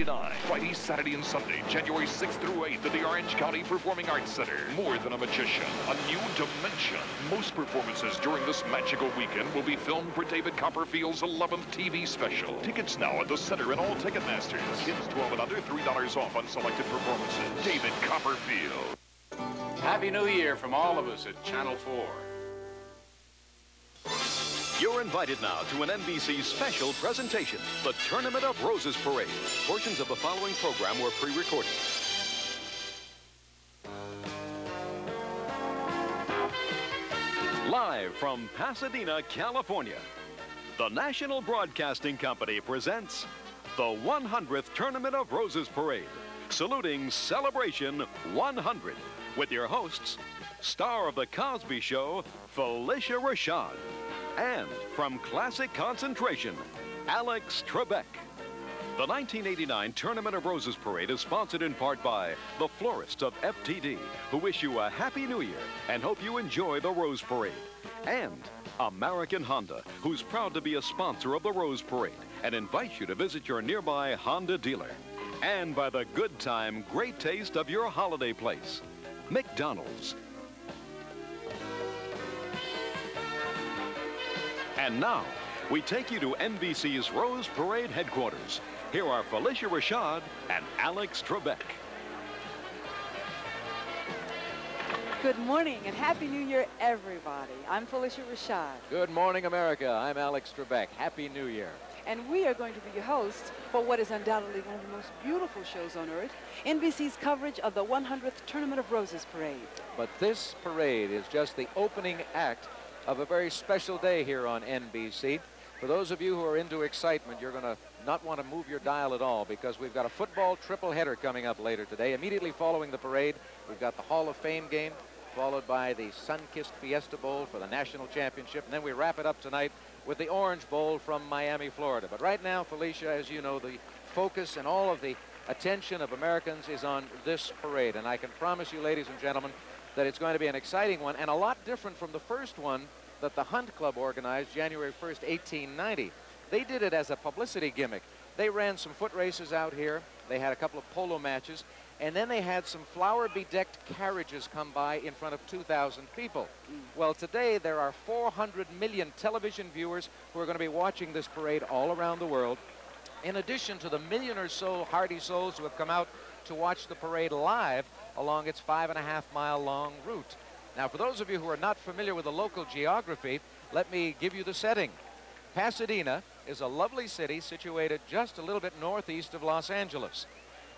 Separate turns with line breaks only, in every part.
1989. Friday, Saturday, and Sunday, January 6th through 8th at the Orange County Performing Arts Center. More than a magician, a new dimension. Most performances during this magical weekend will be filmed for David Copperfield's 11th TV special. Tickets now at the center and all Ticketmasters. Kids 12 and under, $3 off on selected performances. David Copperfield.
Happy New Year from all of us at Channel 4.
You're invited now to an NBC special presentation, the Tournament of Roses Parade. Portions of the following program were pre-recorded. Live from Pasadena, California, the National Broadcasting Company presents the 100th Tournament of Roses Parade, saluting Celebration 100, with your hosts, star of The Cosby Show, Felicia Rashad, and from Classic Concentration, Alex Trebek. The 1989 Tournament of Roses Parade is sponsored in part by the florists of FTD, who wish you a Happy New Year and hope you enjoy the Rose Parade. And American Honda, who's proud to be a sponsor of the Rose Parade and invites you to visit your nearby Honda dealer. And by the good time, great taste of your holiday place, McDonald's. And now, we take you to NBC's Rose Parade headquarters. Here are Felicia Rashad and Alex Trebek.
Good morning and Happy New Year, everybody. I'm Felicia Rashad.
Good morning, America. I'm Alex Trebek. Happy New Year.
And we are going to be your hosts for what is undoubtedly one of the most beautiful shows on earth, NBC's coverage of the 100th Tournament of Roses Parade.
But this parade is just the opening act of a very special day here on NBC. For those of you who are into excitement, you're going to not want to move your dial at all, because we've got a football triple header coming up later today. Immediately following the parade, we've got the Hall of Fame game, followed by the Sun-Kissed Fiesta Bowl for the national championship, and then we wrap it up tonight with the Orange Bowl from Miami, Florida. But right now, Felicia, as you know, the focus and all of the attention of Americans is on this parade, and I can promise you, ladies and gentlemen, that it's going to be an exciting one and a lot different from the first one that the Hunt Club organized January 1st, 1890. They did it as a publicity gimmick. They ran some foot races out here. They had a couple of polo matches, and then they had some flower-bedecked carriages come by in front of 2,000 people. Well, today there are 400 million television viewers who are going to be watching this parade all around the world, in addition to the million or so hardy souls who have come out to watch the parade live along its 5.5-mile long route. Now, for those of you who are not familiar with the local geography, let me give you the setting. Pasadena is a lovely city situated just a little bit northeast of Los Angeles.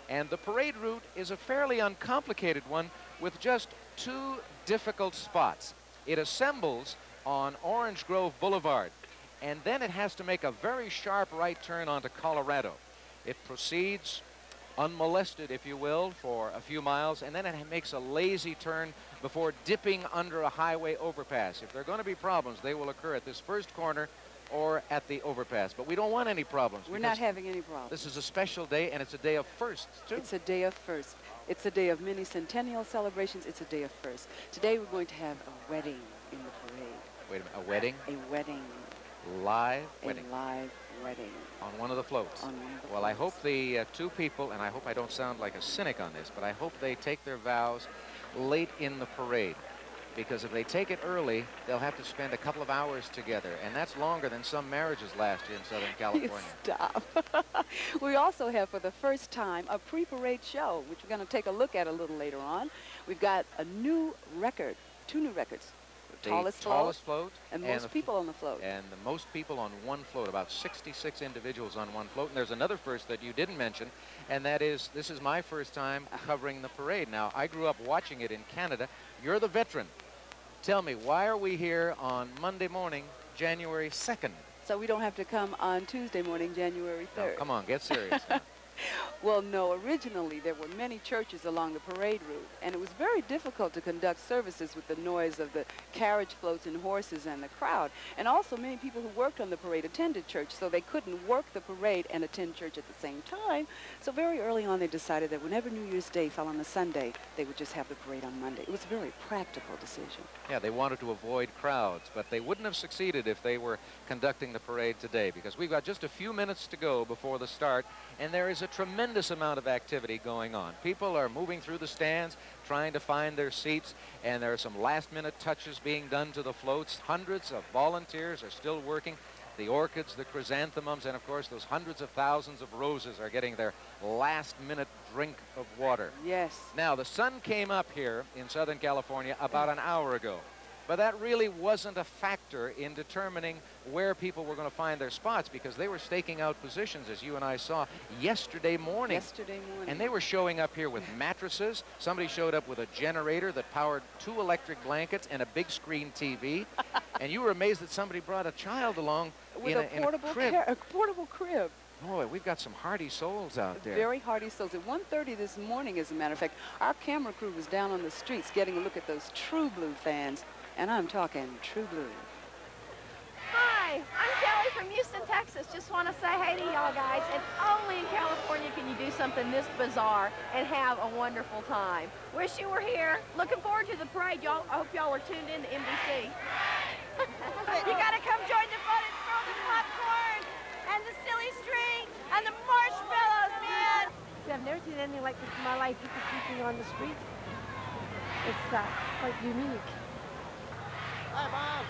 And the parade route is a fairly uncomplicated one with just two difficult spots. It assembles on Orange Grove Boulevard, and then it has to make a very sharp right turn onto Colorado. It proceeds unmolested, if you will, for a few miles, and then it makes a lazy turn before dipping under a highway overpass. If there are going to be problems, they will occur at this first corner or at the overpass. But we don't want any problems.
We're not having any problems.
This is a special day, and it's a day of firsts, too.
It's a day of firsts. It's a day of many centennial celebrations. It's a day of firsts. Today we're going to have a wedding in the parade.
Wait a minute, a wedding?
A wedding.
Live wedding?
A live wedding.
On one of the floats?
On one of the floats.
Well, I hope the two people, and I hope I don't sound like a cynic on this, but I hope they take their vows late in the parade. Because if they take it early, they'll have to spend a couple of hours together, and that's longer than some marriages last year in Southern California.
Stop. We also have, for the first time, a pre-parade show, which we're going to take a look at a little later on. We've got a new record, two new records.
The
tallest
float
and most people on the float.
And the most people on one float, about 66 individuals on one float. And there's another first that you didn't mention, and that is, this is my first time covering the parade. Now, I grew up watching it in Canada. You're the veteran. Tell me, why are we here on Monday morning, January 2nd?
So we don't have to come on Tuesday morning, January 3rd.
No, come on, get serious.
Well, no, originally there were many churches along the parade route, and it was very difficult to conduct services with the noise of the carriage floats and horses and the crowd. And also many people who worked on the parade attended church, so they couldn't work the parade and attend church at the same time. So very early on they decided that whenever New Year's Day fell on a Sunday, they would just have the parade on Monday. It was a very practical decision.
Yeah, they wanted to avoid crowds, but they wouldn't have succeeded if they were conducting the parade today, because we've got just a few minutes to go before the start, and there is a tremendous amount of activity going on. People are moving through the stands, trying to find their seats, and there are some last-minute touches being done to the floats. Hundreds of volunteers are still working. The orchids, the chrysanthemums, and of course those hundreds of thousands of roses are getting their last-minute drink of water.
Yes.
Now, the sun came up here in Southern California about an hour ago, but that really wasn't a factor in determining where people were going to find their spots, because they were staking out positions, as you and I saw, yesterday morning.
Yesterday morning.
And they were showing up here with mattresses. Somebody showed up with a generator that powered 2 electric blankets and a big screen TV. And you were amazed that somebody brought a child along
with a portable crib.
Boy, we've got some hardy souls out there.
Very hardy souls. At 1:30 this morning, as a matter of fact, our camera crew was down on the streets getting a look at those True Blue fans. And I'm talking True Blue.
Hi, I'm Kelly from Houston, Texas. Just want to say hey to y'all guys. And only in California can you do something this bizarre and have a wonderful time. Wish you were here. Looking forward to the parade, y'all. I hope y'all are tuned in to NBC. You got to come join the fun and throw the popcorn and the silly string and the marshmallows, man. I've never seen anything like this in my life. People sleeping on the street. It's quite unique.
Hi, Mom.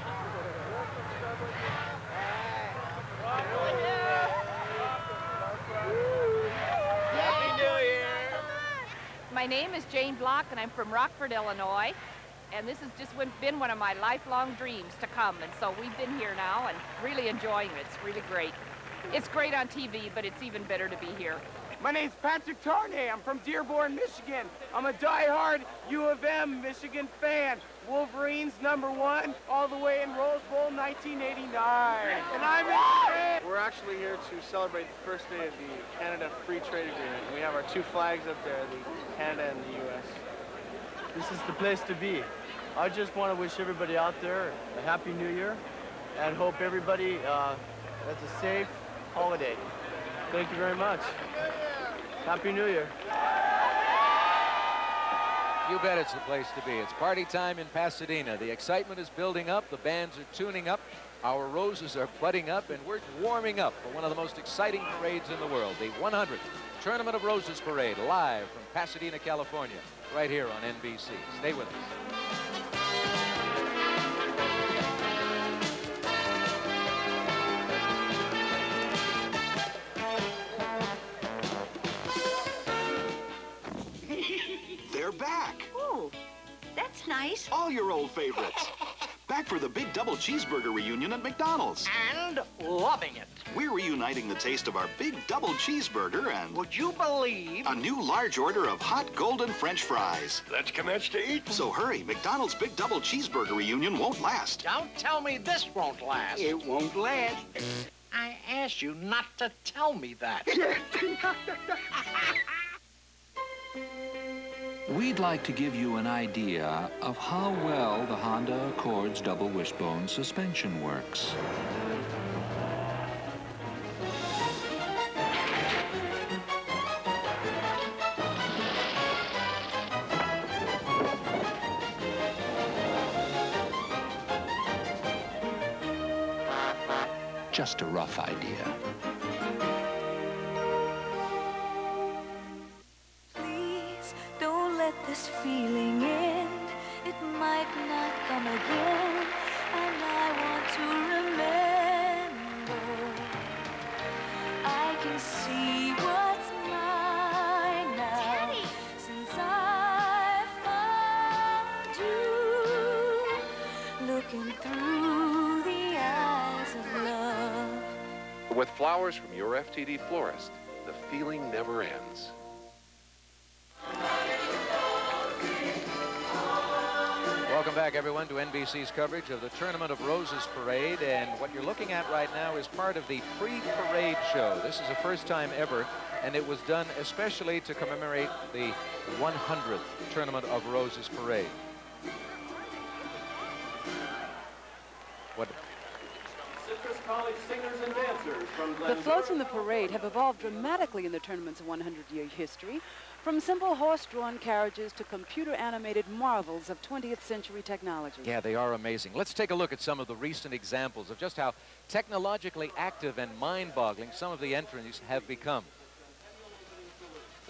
Happy New Year.
My name is Jane Block, and I'm from Rockford, Illinois. And this has just been one of my lifelong dreams to come. And so we've been here now and really enjoying it. It's really great. It's great on TV, but it's even better to be here.
My name's Patrick Tarnay. I'm from Dearborn, Michigan. I'm a die-hard U of M Michigan fan. Wolverines #1 all the way in Rose Bowl 1989. And I'm in.
We're actually here to celebrate the first day of the Canada Free Trade Agreement. We have our 2 flags up there, the Canada and the U.S.
This is the place to be. I just want to wish everybody out there a Happy New Year and hope everybody has a safe holiday. Thank you very much. Happy New Year.
You bet it's the place to be. It's party time in Pasadena. The excitement is building up. The bands are tuning up. Our roses are budding up, and we're warming up for one of the most exciting parades in the world, the 100th Tournament of Roses Parade, live from Pasadena, California, right here on NBC. Stay with us.
They're back.
Ooh, that's nice.
All your old favorites. Back for the big double cheeseburger reunion at McDonald's.
And loving it.
We're reuniting the taste of our big double cheeseburger and...
Would you believe?
A new large order of hot golden French fries.
Let's commence to eat.
So hurry, McDonald's big double cheeseburger reunion won't last.
Don't tell me this won't last.
It won't last.
I asked you not to tell me that.
We'd like to give you an idea of how well the Honda Accord's double wishbone suspension works. Just a rough idea.
This feeling end, it might not come again, and I want to remember. I can see what's mine now, Jenny, since I found you, looking through the eyes of love.
With flowers from your FTD florist, the feeling never ends.
Welcome back, everyone, to NBC's coverage of the Tournament of Roses Parade. And what you're looking at right now is part of the pre-parade show. This is the first time ever, and it was done especially to commemorate the 100th Tournament of Roses Parade. What?
Citrus College singers and dancers from
The floats in the parade have evolved dramatically in the tournament's 100-year history. From simple horse-drawn carriages to computer-animated marvels of 20th century technology.
Yeah, they are amazing. Let's take a look at some of the recent examples of just how technologically active and mind-boggling some of the entries have become.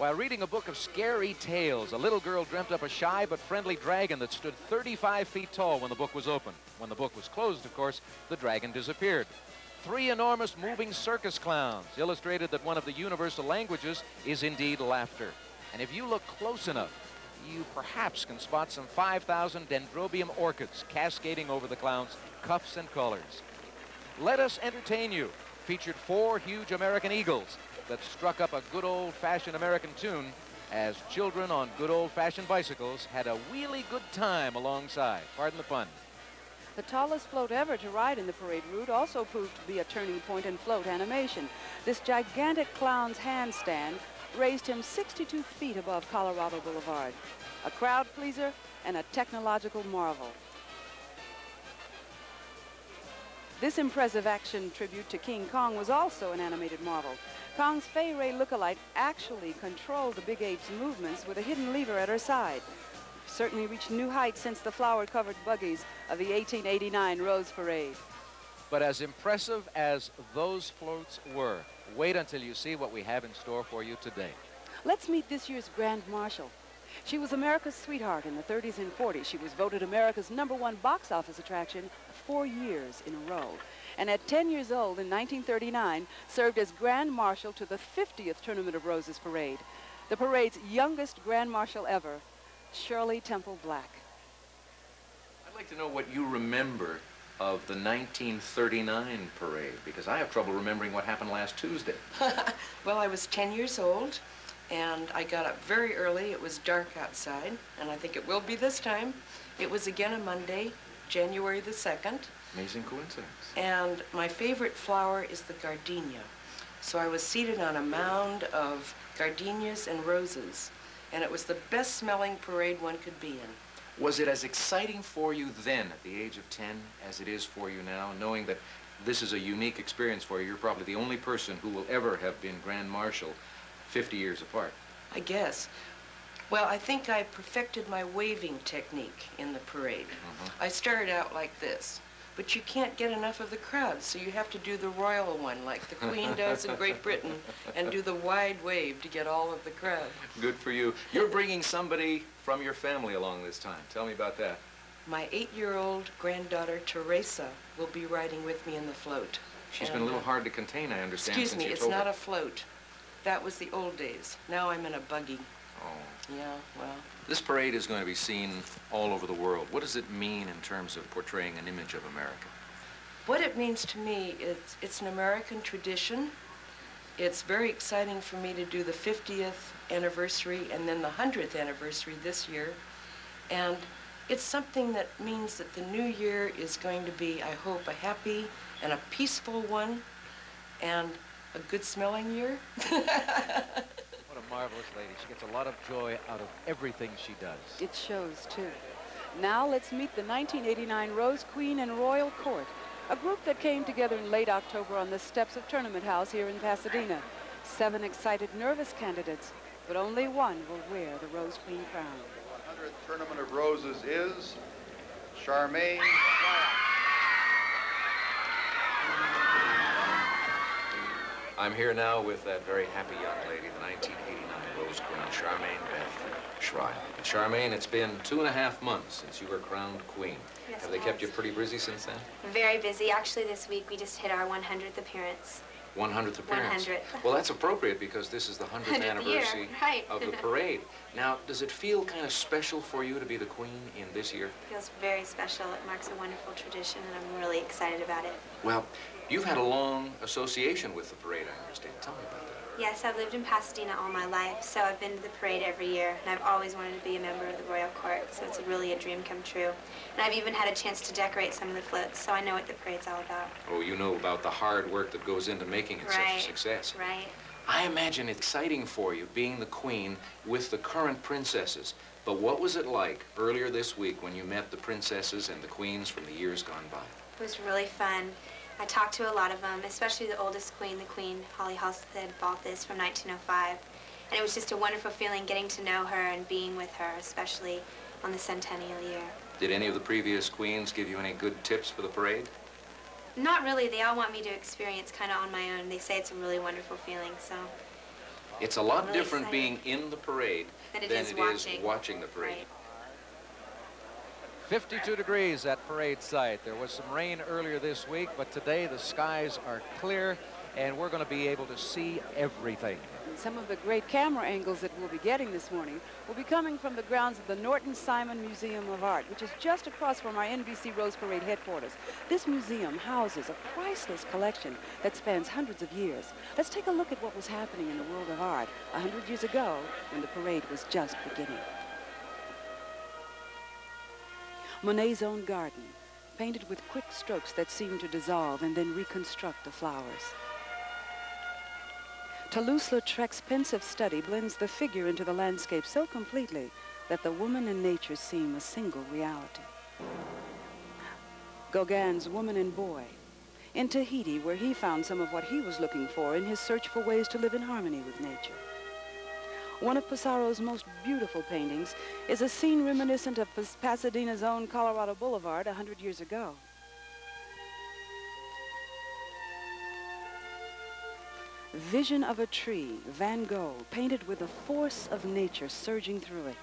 While reading a book of scary tales, a little girl dreamt up a shy but friendly dragon that stood 35 feet tall when the book was open. When the book was closed, of course, the dragon disappeared. 3 enormous moving circus clowns illustrated that one of the universal languages is indeed laughter. And if you look close enough, you perhaps can spot some 5,000 dendrobium orchids cascading over the clowns' cuffs and collars. Let Us Entertain You featured 4 huge American eagles that struck up a good old-fashioned American tune as children on good old-fashioned bicycles had a wheelie good time alongside. Pardon the pun.
The tallest float ever to ride in the parade route also proved to be a turning point in float animation. This gigantic clown's handstand raised him 62 feet above Colorado Boulevard. A crowd pleaser and a technological marvel. This impressive action tribute to King Kong was also an animated marvel. Kong's Fay Ray lookalike actually controlled the Big Ape's movements with a hidden lever at her side. Certainly reached new heights since the flower-covered buggies of the 1889 Rose Parade.
But as impressive as those floats were, wait until you see what we have in store for you today.
Let's meet this year's Grand Marshal. She was America's sweetheart in the 30s and 40s. She was voted America's #1 box office attraction 4 years in a row. And at 10 years old in 1939, served as Grand Marshal to the 50th Tournament of Roses Parade. The parade's youngest Grand Marshal ever, Shirley Temple Black.
I'd like to know what you remember of the 1939 parade, because I have trouble remembering what happened last Tuesday.
Well, I was 10 years old, and I got up very early. It was dark outside, and I think it will be this time. It was again a Monday, January the 2nd.
Amazing coincidence.
And my favorite flower is the gardenia. So I was seated on a mound of gardenias and roses, and it was the best smelling parade one could be in.
Was it as exciting for you then, at the age of 10, as it is for you now, knowing that this is a unique experience for you? You're probably the only person who will ever have been Grand Marshal 50 years apart.
I guess. Well, I think I perfected my waving technique in the parade. I started out like this, but you can't get enough of the crowd, so you have to do the royal one like the Queen does in Great Britain and do the wide wave to get all of the crowd.
Good for you. You're bringing somebody from your family along this time. Tell me about that.
My 8-year-old granddaughter, Teresa, will be riding with me in the float.
She's been a little hard to contain, I understand.
Excuse me, it's not a float. That was the old days. Now I'm in a buggy.
Oh.
Yeah, well.
This parade is going to be seen all over the world. What does it mean in terms of portraying an image of America?
What it means to me is it's an American tradition. It's very exciting for me to do the 50th anniversary and then the 100th anniversary this year. And it's something that means that the new year is going to be, I hope, a happy and a peaceful one and a good smelling year.
What a marvelous lady. She gets a lot of joy out of everything she does.
It shows, too. Now let's meet the 1989 Rose Queen and Royal Court, a group that came together in late October on the steps of Tournament House here in Pasadena. 7 excited, nervous candidates, but only one will wear the Rose Queen crown.
The 100th Tournament of Roses is Charmaine.
I'm here now with that very happy young lady, the 1989 Rose Queen, Charmaine Beth Schreier. Charmaine, it's been 2.5 months since you were crowned queen.
Yes,
Have they kept you pretty busy since then?
Very busy. Actually, this week we just hit our 100th appearance.
100th appearance.
100.
Well, that's appropriate because this is the 100th anniversary
right.
of the parade. Now, does it feel kind of special for you to be the queen in this year?
It feels very special. It marks a wonderful tradition, and I'm really excited about it.
Well, you've had a long association with the parade, I understand. Tell me about that.
Yes, I've lived in Pasadena all my life, so I've been to the parade every year, and I've always wanted to be a member of the Royal Court, so it's really a dream come true. And I've even had a chance to decorate some of the floats, so I know what the parade's all about.
Oh, you know about the hard work that goes into making it such a success.
Right.
I imagine it's exciting for you being the queen with the current princesses. But what was it like earlier this week when you met the princesses and the queens from the years gone by?
It was really fun. I talked to a lot of them, especially the oldest queen, the Queen Holly Halstead bought this from 1905. And it was just a wonderful feeling getting to know her and being with her, especially on the centennial year.
Did any of the previous queens give you any good tips for the parade?
Not really. They all want me to experience kind of on my own. They say it's a really wonderful feeling, so
It's a lot
Really
different
exciting.
being in the parade
Than it
than
is
it
watching.
is watching the parade.
Right.
52 degrees at parade site. There was some rain earlier this week, but today the skies are clear and we're going to be able to see everything.
Some of the great camera angles that we'll be getting this morning will be coming from the grounds of the Norton Simon Museum of Art, which is just across from our NBC Rose Parade headquarters. This museum houses a priceless collection that spans hundreds of years. Let's take a look at what was happening in the world of art 100 years ago when the parade was just beginning. Monet's own garden, painted with quick strokes that seem to dissolve and then reconstruct the flowers. Toulouse-Lautrec's pensive study blends the figure into the landscape so completely that the woman and nature seem a single reality. Gauguin's Woman and Boy, in Tahiti, where he found some of what he was looking for in his search for ways to live in harmony with nature. One of Pissarro's most beautiful paintings is a scene reminiscent of Pasadena's own Colorado Boulevard 100 years ago. Vision of a Tree, Van Gogh, painted with the force of nature surging through it.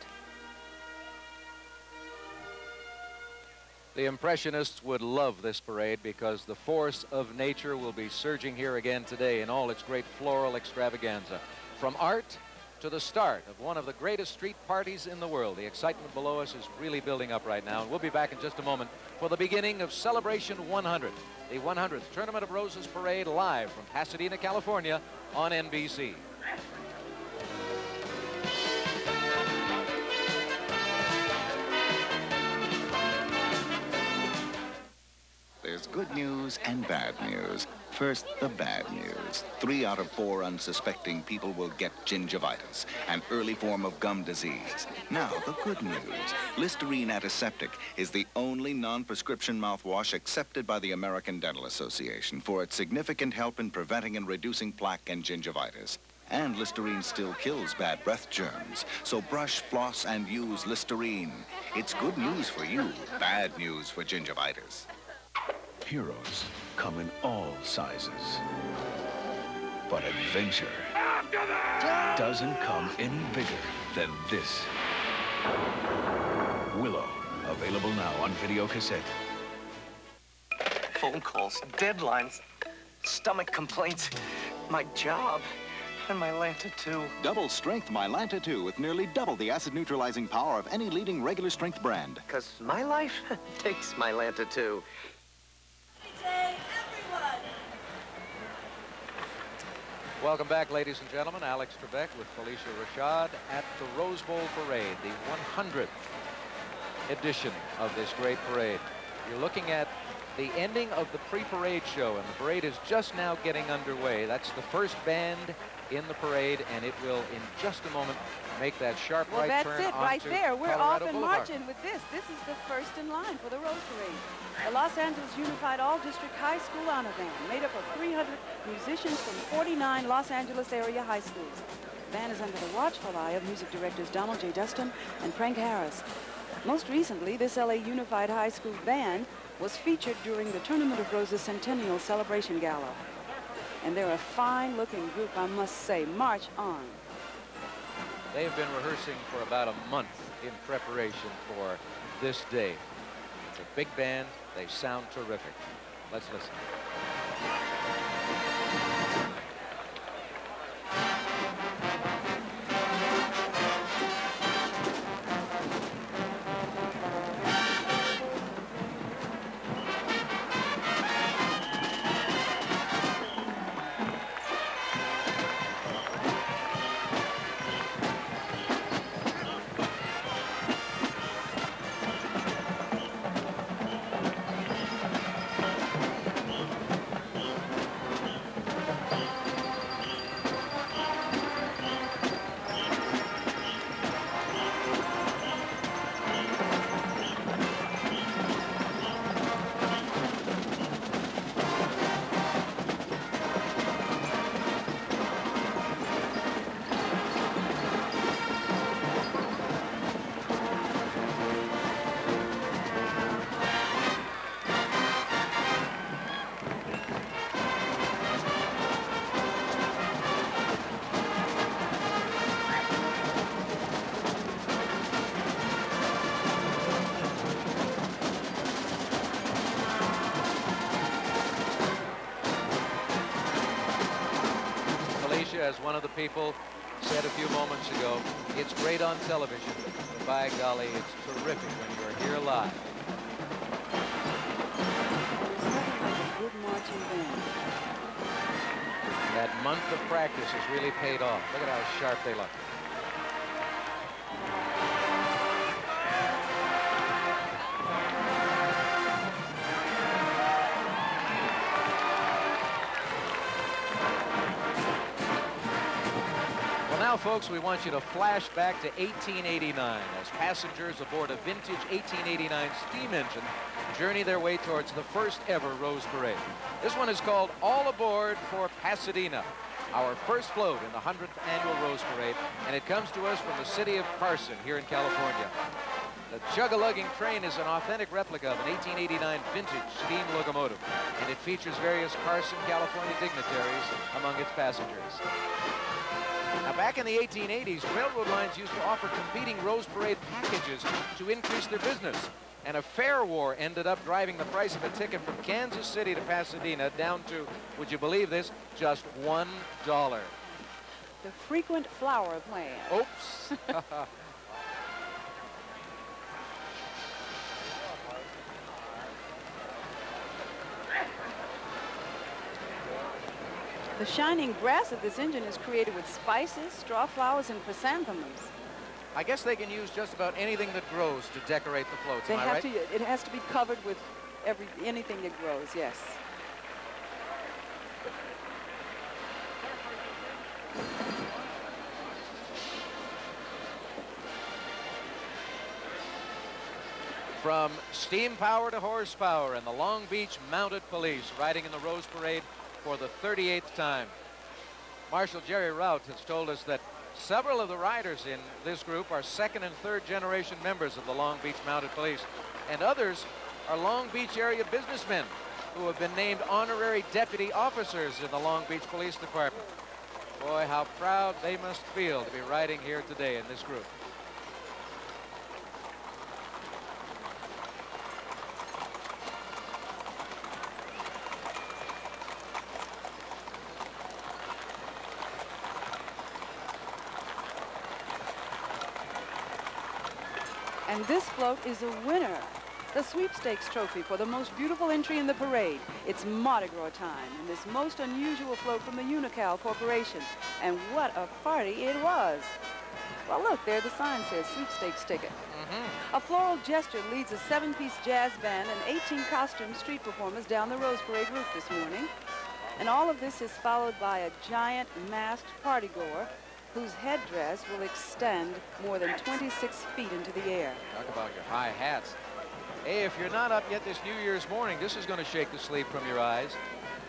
The Impressionists would love this parade because the force of nature will be surging here again today in all its great floral extravaganza. From art to the start of one of the greatest street parties in the world. The excitement below us is really building up right now, and we'll be back in just a moment for the beginning of Celebration 100, the 100th Tournament of Roses Parade, live from Pasadena, California on NBC.
There's good news and bad news. First, the bad news. 3 out of 4 unsuspecting people will get gingivitis, an early form of gum disease. Now, the good news. Listerine Antiseptic is the only non-prescription mouthwash accepted by the American Dental Association for its significant help in preventing and reducing plaque and gingivitis. And Listerine still kills bad breath germs. So brush, floss, and use Listerine. It's good news for you, bad news for gingivitis.
Heroes come in all sizes. But adventure doesn't come any bigger than this. Willow, available now on video cassette.
Phone calls, deadlines, stomach complaints, my job, and my Lanta 2.
Double strength Mylanta 2 with nearly double the acid neutralizing power of any leading regular strength brand.
Because my life takes my Lanta 2.
Welcome back, ladies and gentlemen. Alex Trebek with Felicia Rashad at the Rose Bowl Parade, the 100th edition of this great parade. You're looking at the ending of the pre-parade show, and the parade is just now getting underway. That's the first band in the parade, and it will, in just a moment, make that sharp right turn onto
Well, that's it right there. We're
Colorado
off and
Boulevard.
marching with this. This is the first in line for the Rose Parade. The Los Angeles Unified All-District High School Honor Band, made up of 300 musicians from 49 Los Angeles area high schools. The band is under the watchful eye of music directors Donald J. Dustin and Frank Harris. Most recently, this LA Unified High School band was featured during the Tournament of Roses Centennial Celebration Gala. And they're a fine-looking group, I must say. March on.
They've been rehearsing for about a month in preparation for this day. It's a big band. They sound terrific. Let's listen. of the people said a few moments ago, it's great on television, but by golly, it's terrific when you're here live.
Good marching band.
That month of practice has really paid off. Look at how sharp they look. Now, folks, we want you to flash back to 1889 as passengers aboard a vintage 1889 steam engine journey their way towards the first ever Rose Parade. This one is called All Aboard for Pasadena, our first float in the 100th annual Rose Parade, and it comes to us from the city of Carson here in California. The chug-a-lugging train is an authentic replica of an 1889 vintage steam locomotive, and it features various Carson, California dignitaries among its passengers. Now, back in the 1880s, railroad lines used to offer competing Rose Parade packages to increase their business. And a fare war ended up driving the price of a ticket from Kansas City to Pasadena down to, would you believe this, just $1.
The frequent flower plan.
Oops.
The shining brass of this engine is created with spices, straw flowers, and chrysanthemums.
I guess they can use just about anything that grows to decorate the floats, am I right?
It has to be covered with anything that grows, yes.
From steam power to horsepower and the Long Beach Mounted Police riding in the Rose Parade for the 38th time. Marshal Jerry Rout has told us that several of the riders in this group are second and third generation members of the Long Beach Mounted Police, and others are Long Beach area businessmen who have been named honorary deputy officers in the Long Beach Police Department. Boy, how proud they must feel to be riding here today in this group.
And this float is a winner. The sweepstakes trophy for the most beautiful entry in the parade. It's Mardi Gras time and this most unusual float from the Unocal Corporation. And what a party it was. Well, look, there the sign says sweepstakes ticket. A floral gesture leads a 7-piece jazz band and 18 costume street performers down the Rose Parade route this morning. And all of this is followed by a giant masked partygoer whose headdress will extend more than 26 feet into the air.
Talk about your high hats. Hey, if you're not up yet this New Year's morning, this is going to shake the sleep from your eyes.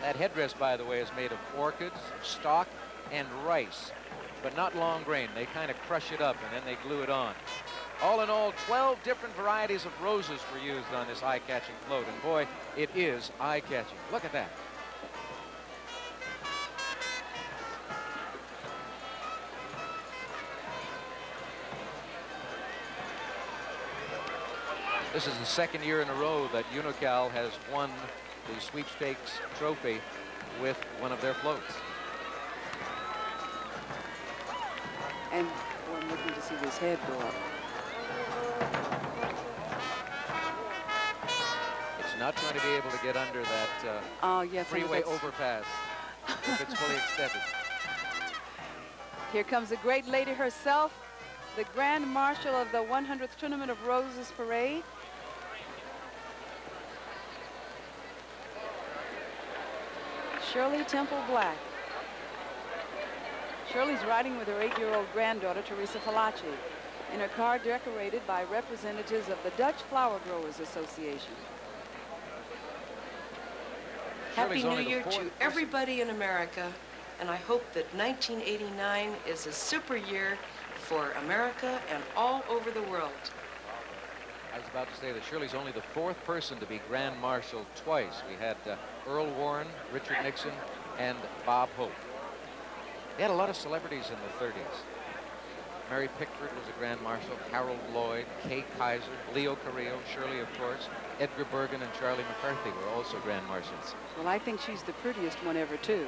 That headdress, by the way, is made of orchids, stalk, and rice, but not long grain. They kind of crush it up and then they glue it on. All in all, 12 different varieties of roses were used on this eye-catching float, and boy, it is eye-catching. Look at that. This is the second year in a row that Unocal has won the sweepstakes trophy with one of their floats.
And I'm looking to see this head go up.
It's not going to be able to get under that freeway overpass if it's fully extended.
Here comes the great lady herself, the Grand Marshal of the 100th Tournament of Roses Parade. Shirley Temple Black. Shirley's riding with her 8-year-old granddaughter, Teresa Falaci, in a car decorated by representatives of the Dutch Flower Growers Association.
Happy New Year to everybody in America, and I hope that 1989 is a super year for America and all over the world.
I was about to say that Shirley's only the 4th person to be Grand Marshal twice. We had Earl Warren, Richard Nixon, and Bob Hope. They had a lot of celebrities in the 30s. Mary Pickford was a Grand Marshal, Harold Lloyd, Kay Kaiser, Leo Carrillo, Shirley, of course, Edgar Bergen, and Charlie McCarthy were also Grand Marshals.
Well, I think she's the prettiest one ever, too.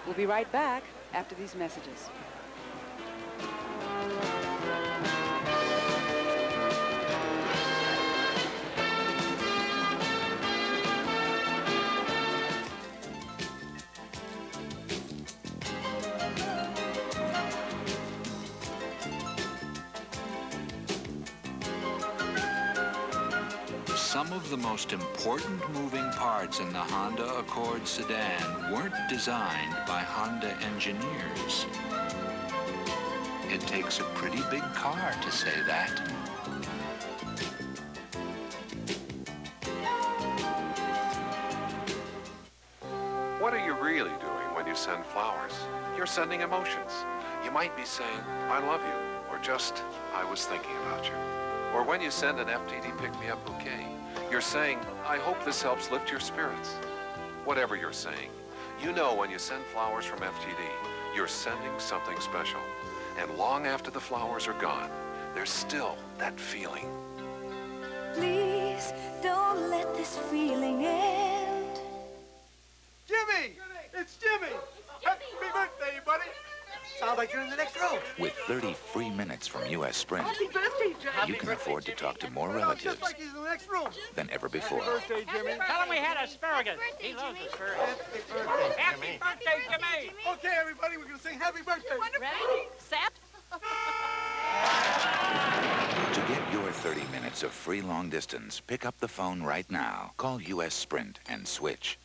We'll be right back after these messages.
Some of the most important moving parts in the Honda Accord sedan weren't designed by Honda engineers. It takes a pretty big car to say that.
What are you really doing when you send flowers? You're sending emotions. You might be saying, I love you, or just, I was thinking about you. Or when you send an FTD pick-me-up bouquet, you're saying, I hope this helps lift your spirits. Whatever you're saying, you know when you send flowers from FTD, you're sending something special. And long after the flowers are gone, there's still that feeling.
Please don't let this feeling end.
Jimmy! It's Jimmy! Happy birthday, buddy! Sounds like you're in the next row.
With 30 free minutes from U.S. Sprint,
Happy birthday, Jimmy!
you can afford to talk to more relatives
Just like he's in the next room.
than ever before.
Happy birthday, Jimmy.
Tell him we had asparagus. He loves asparagus.
Happy birthday,
Happy birthday, Jimmy.
Okay, everybody, we're going to sing happy birthday.
Ready? Set?
To get your 30 minutes of free long distance, pick up the phone right now. Call U.S. Sprint and switch.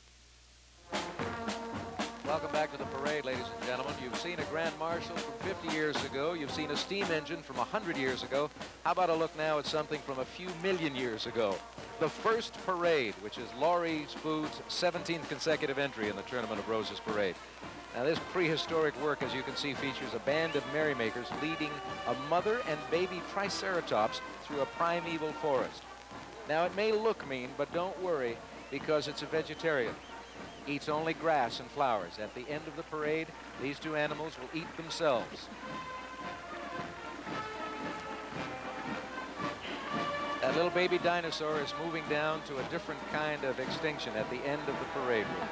Welcome back to the parade, ladies and gentlemen. You've seen a Grand Marshal from 50 years ago. You've seen a steam engine from 100 years ago. How about a look now at something from a few million years ago? The first parade, which is Laurie Spood's 17th consecutive entry in the Tournament of Roses parade. Now, this prehistoric work, as you can see, features a band of merrymakers leading a mother and baby triceratops through a primeval forest. Now, it may look mean, but don't worry, because it's a vegetarian. Eats only grass and flowers. At the end of the parade, these two animals will eat themselves. That little baby dinosaur is moving down to a different kind of extinction at the end of the parade route.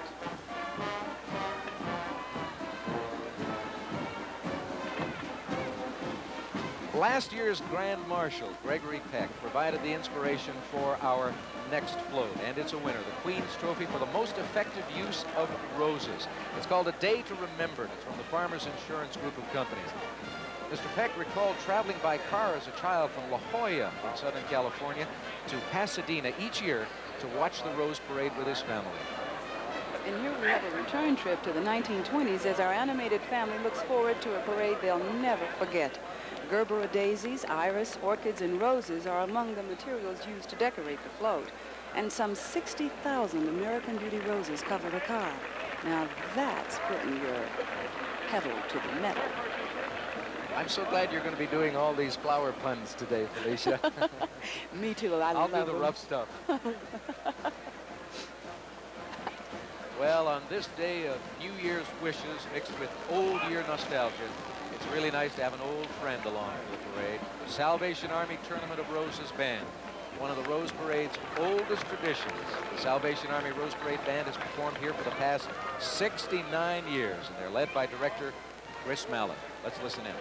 Last year's Grand Marshal, Gregory Peck, provided the inspiration for our next float, and it's a winner, the Queen's Trophy for the most effective use of roses. It's called A Day to Remember, and it's from the Farmers Insurance Group of Companies. Mr. Peck recalled traveling by car as a child from La Jolla in Southern California to Pasadena each year to watch the Rose Parade with his family.
And here we have a return trip to the 1920s as our animated family looks forward to a parade they'll never forget. Gerbera daisies, iris, orchids, and roses are among the materials used to decorate the float. And some 60,000 American Beauty roses cover the car. Now that's putting your pedal to the metal.
I'm so glad you're going to be doing all these flower puns today, Felicia.
Me too. I'll
do the rough stuff. Well, on this day of New Year's wishes mixed with old year nostalgia, it's really nice to have an old friend along for the parade. The Salvation Army Tournament of Roses Band, one of the Rose Parade's oldest traditions. The Salvation Army Rose Parade Band has performed here for the past 69 years, and they're led by director Chris Mallett. Let's listen in.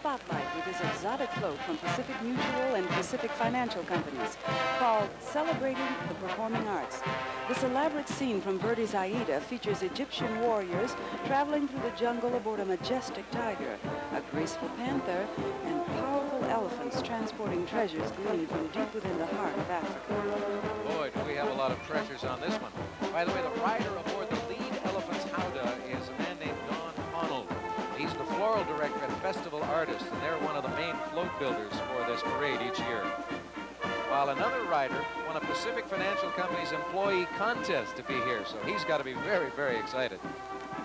spotlight with his exotic float from Pacific Mutual and Pacific Financial Companies called Celebrating the Performing Arts. This elaborate scene from Verdi's Aida features Egyptian warriors traveling through the jungle aboard a majestic tiger, a graceful panther, and powerful elephants transporting treasures gleaned from deep within the heart of Africa.
Boy, do we have a lot of treasures on this one. By the way, the rider aboard the lead elephant's howdah is a man named Don Connell. He's the floral director at Festival Artists, and they're one of the main float builders for this parade each year. While another rider won a Pacific Financial Company's employee contest to be here, so he's got to be very, very excited.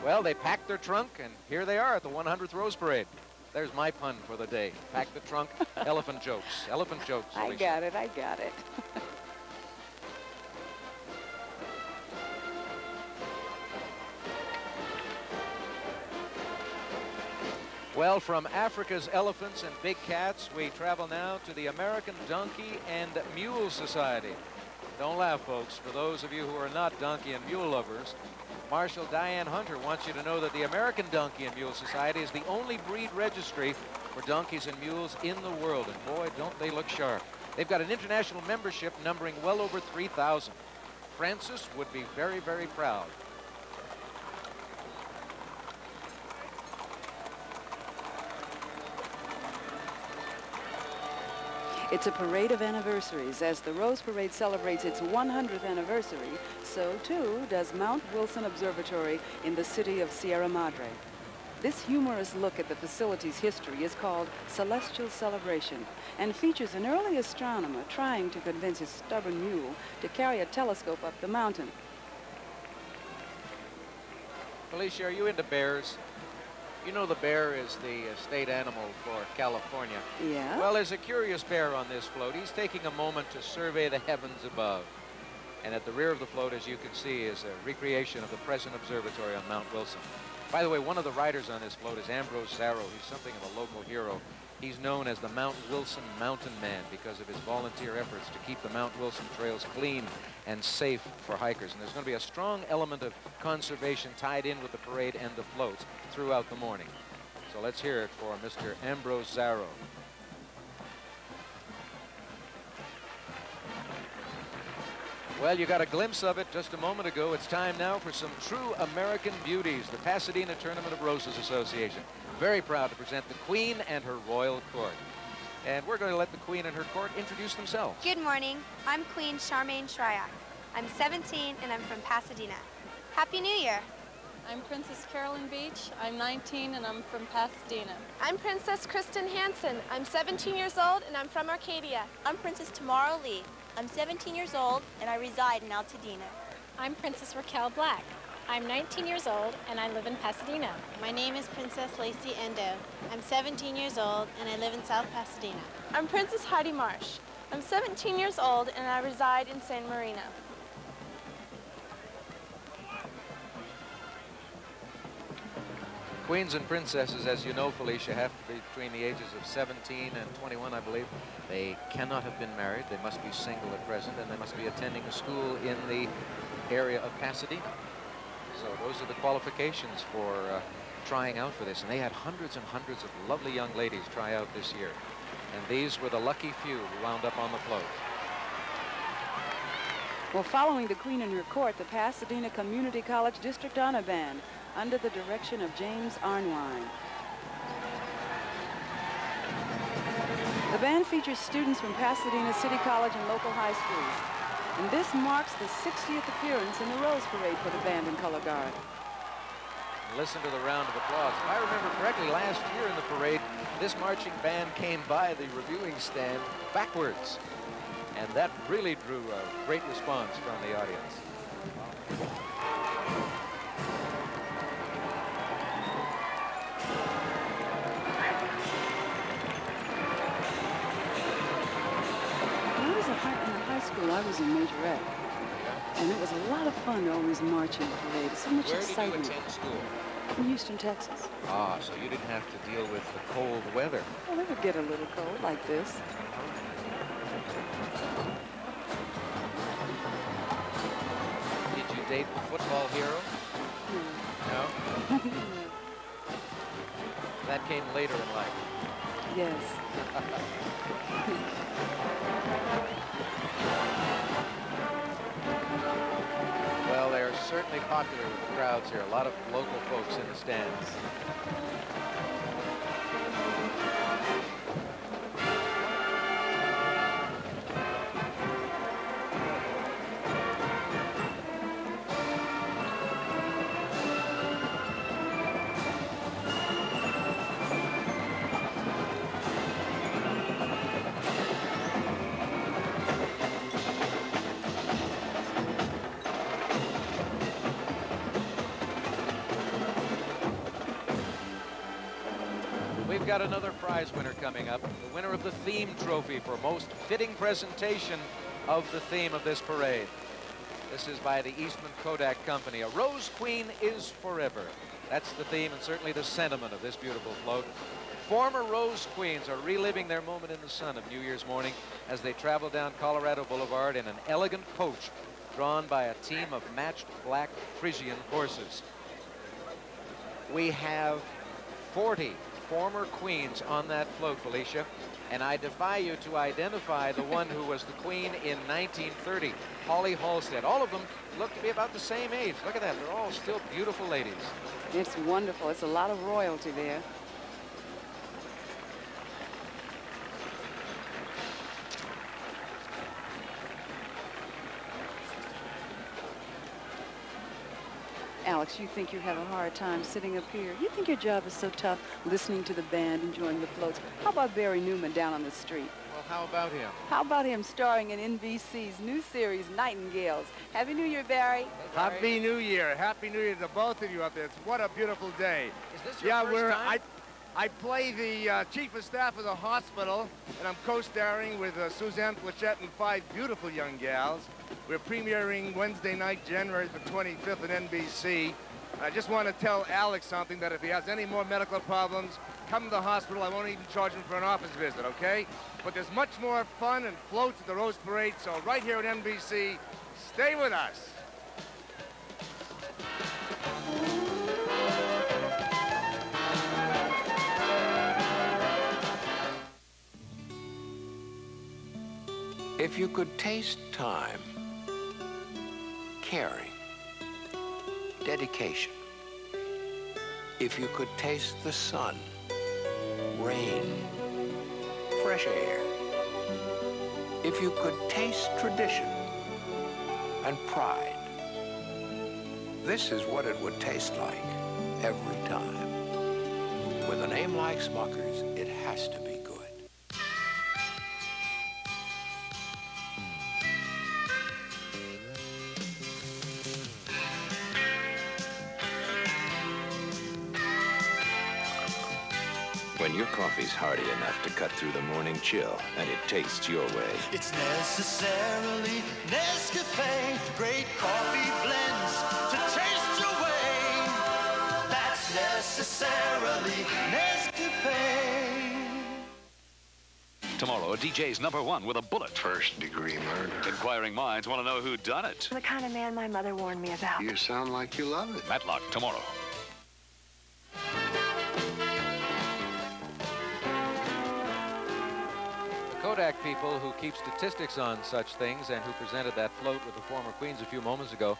Well, they packed their trunk, and here they are at the 100th Rose Parade. There's my pun for the day. Pack the trunk, elephant jokes. Elephant jokes.
I got it, I got it.
Well, from Africa's elephants and big cats, we travel now to the American Donkey and Mule Society. Don't laugh, folks. For those of you who are not donkey and mule lovers, Marshal Diane Hunter wants you to know that the American Donkey and Mule Society is the only breed registry for donkeys and mules in the world. And boy, don't they look sharp. They've got an international membership numbering well over 3,000. Francis would be very, very proud.
It's a parade of anniversaries. As the Rose Parade celebrates its 100th anniversary, so too does Mount Wilson Observatory in the city of Sierra Madre. This humorous look at the facility's history is called Celestial Celebration and features an early astronomer trying to convince his stubborn mule to carry a telescope up the mountain.
Felicia, are you into bears? You know the bear is the state animal for California.
Yeah?
Well, there's a curious bear on this float. He's taking a moment to survey the heavens above. And at the rear of the float, as you can see, is a recreation of the present observatory on Mount Wilson. By the way, one of the riders on this float is Ambrose Zarrow. He's something of a local hero. He's known as the Mount Wilson Mountain Man because of his volunteer efforts to keep the Mount Wilson trails clean and safe for hikers. And there's going to be a strong element of conservation tied in with the parade and the floats throughout the morning. So let's hear it for Mr. Ambrose Zarrow. Well, you got a glimpse of it just a moment ago. It's time now for some true American beauties, the Pasadena Tournament of Roses Association. Very proud to present the Queen and her royal court. And we're going to let the Queen and her court introduce themselves.
Good morning. I'm Queen Charmaine Shryock. I'm 17 and I'm from Pasadena. Happy New Year.
I'm Princess Carolyn Beach. I'm 19 and I'm from Pasadena.
I'm Princess Kristen Hansen. I'm 17 years old and I'm from Arcadia.
I'm Princess Tamara Lee. I'm 17 years old and I reside in Altadena.
I'm Princess Raquel Black. I'm 19 years old and I live in Pasadena.
My name is Princess Lacey Endo. I'm 17 years old and I live in South Pasadena.
I'm Princess Heidi Marsh. I'm 17 years old and I reside in San Marino.
Queens and princesses, as you know, Felicia, have to be between the ages of 17 and 21, I believe. They cannot have been married. They must be single at present, and they must be attending a school in the area of Pasadena. So those are the qualifications for trying out for this. And they had hundreds and hundreds of lovely young ladies try out this year. And these were the lucky few who wound up on the float.
Well, following the Queen and her court, the Pasadena Community College District Honor Band, under the direction of James Arnwine. The band features students from Pasadena City College and local high schools. And this marks the 60th appearance in the Rose Parade for the band and color guard.
Listen to the round of applause. If I remember correctly, last year in the parade, this marching band came by the reviewing stand backwards. And that really drew a great response from the audience.
I was in majorette, and it was a lot of fun to always march in the parade. So much excitement.
Where did you attend school?
In Houston, Texas.
Ah, so you didn't have to deal with the cold weather.
Well, it would get a little cold like this.
Did you date the football hero? No? That came later in life.
Yes.
Well, they're certainly popular with the crowds here. A lot of local folks in the stands. We've got another prize winner coming up, the winner of the theme trophy for most fitting presentation of the theme of this parade. This is by the Eastman Kodak Company. A Rose Queen is forever. That's the theme and certainly the sentiment of this beautiful float. Former Rose Queens are reliving their moment in the sun of New Year's morning as they travel down Colorado Boulevard in an elegant coach drawn by a team of matched black Frisian horses. We have 40 former queens on that float, Felicia, and I defy you to identify the one who was the queen in 1930, Holly Halstead. All of them look to be about the same age. Look at that. They're all still beautiful ladies.
It's wonderful. It's a lot of royalty there. Alex, you think you have a hard time sitting up here? You think your job is so tough, listening to the band, enjoying the floats? How about Barry Newman down on the street?
Well, how about him?
How about him starring in NBC's new series, Nightingales? Happy New Year, Barry.
Happy New Year. Happy New Year to both of you out there. What a beautiful day.
Is this your first time?
I play the chief of staff of the hospital, and I'm co-starring with Suzanne Plachette and 5 beautiful young gals. We're premiering Wednesday night, January the 25th at NBC. I just want to tell Alex something, that if he has any more medical problems, come to the hospital. I won't even charge him for an office visit, okay? But there's much more fun and floats at the Rose Parade, so right here at NBC, stay with us.
If you could taste time, caring, dedication. If you could taste the sun, rain, fresh air. If you could taste tradition and pride. This is what it would taste like every time. With a name like Smucker's, it has to be good.
When your coffee's hearty enough to cut through the morning chill, and it tastes your way.
It's necessarily Nescafe. Great coffee blends to taste your way. That's necessarily Nescafe.
Tomorrow, DJ's #1 with a bullet.
First-degree murder.
Inquiring minds want to know who done it.
The kind of man my mother warned me about.
You sound like you love it.
Matlock tomorrow.
Kodak people who keep statistics on such things and who presented that float with the former queens a few moments ago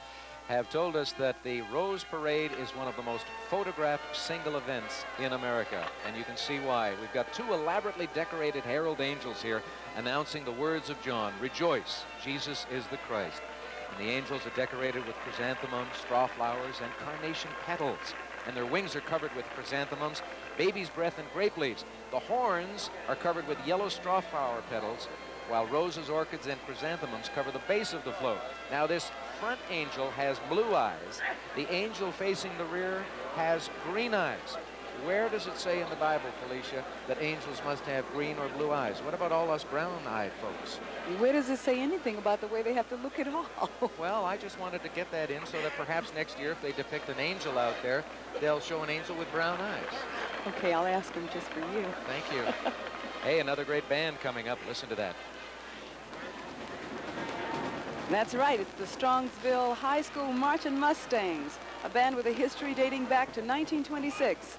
have told us that the Rose Parade is one of the most photographed single events in America, and you can see why. We've got 2 elaborately decorated herald angels here announcing the words of John, "Rejoice, Jesus is the Christ." And the angels are decorated with chrysanthemums, straw flowers, and carnation petals, and their wings are covered with chrysanthemums, baby's breath, and grape leaves. The horns are covered with yellow straw flower petals, while roses, orchids, and chrysanthemums cover the base of the float. Now, this front angel has blue eyes. The angel facing the rear has green eyes. Where does it say in the Bible, Felicia, that angels must have green or blue eyes? What about all us brown-eyed folks?
Where does it say anything about the way they have to look at all?
Well, I just wanted to get that in so that perhaps next year, if they depict an angel out there, they'll show an angel with brown eyes.
Okay, I'll ask them just for you.
Thank you. Hey, another great band coming up. Listen to that.
That's right. It's the Strongsville High School Marching Mustangs, a band with a history dating back to 1926.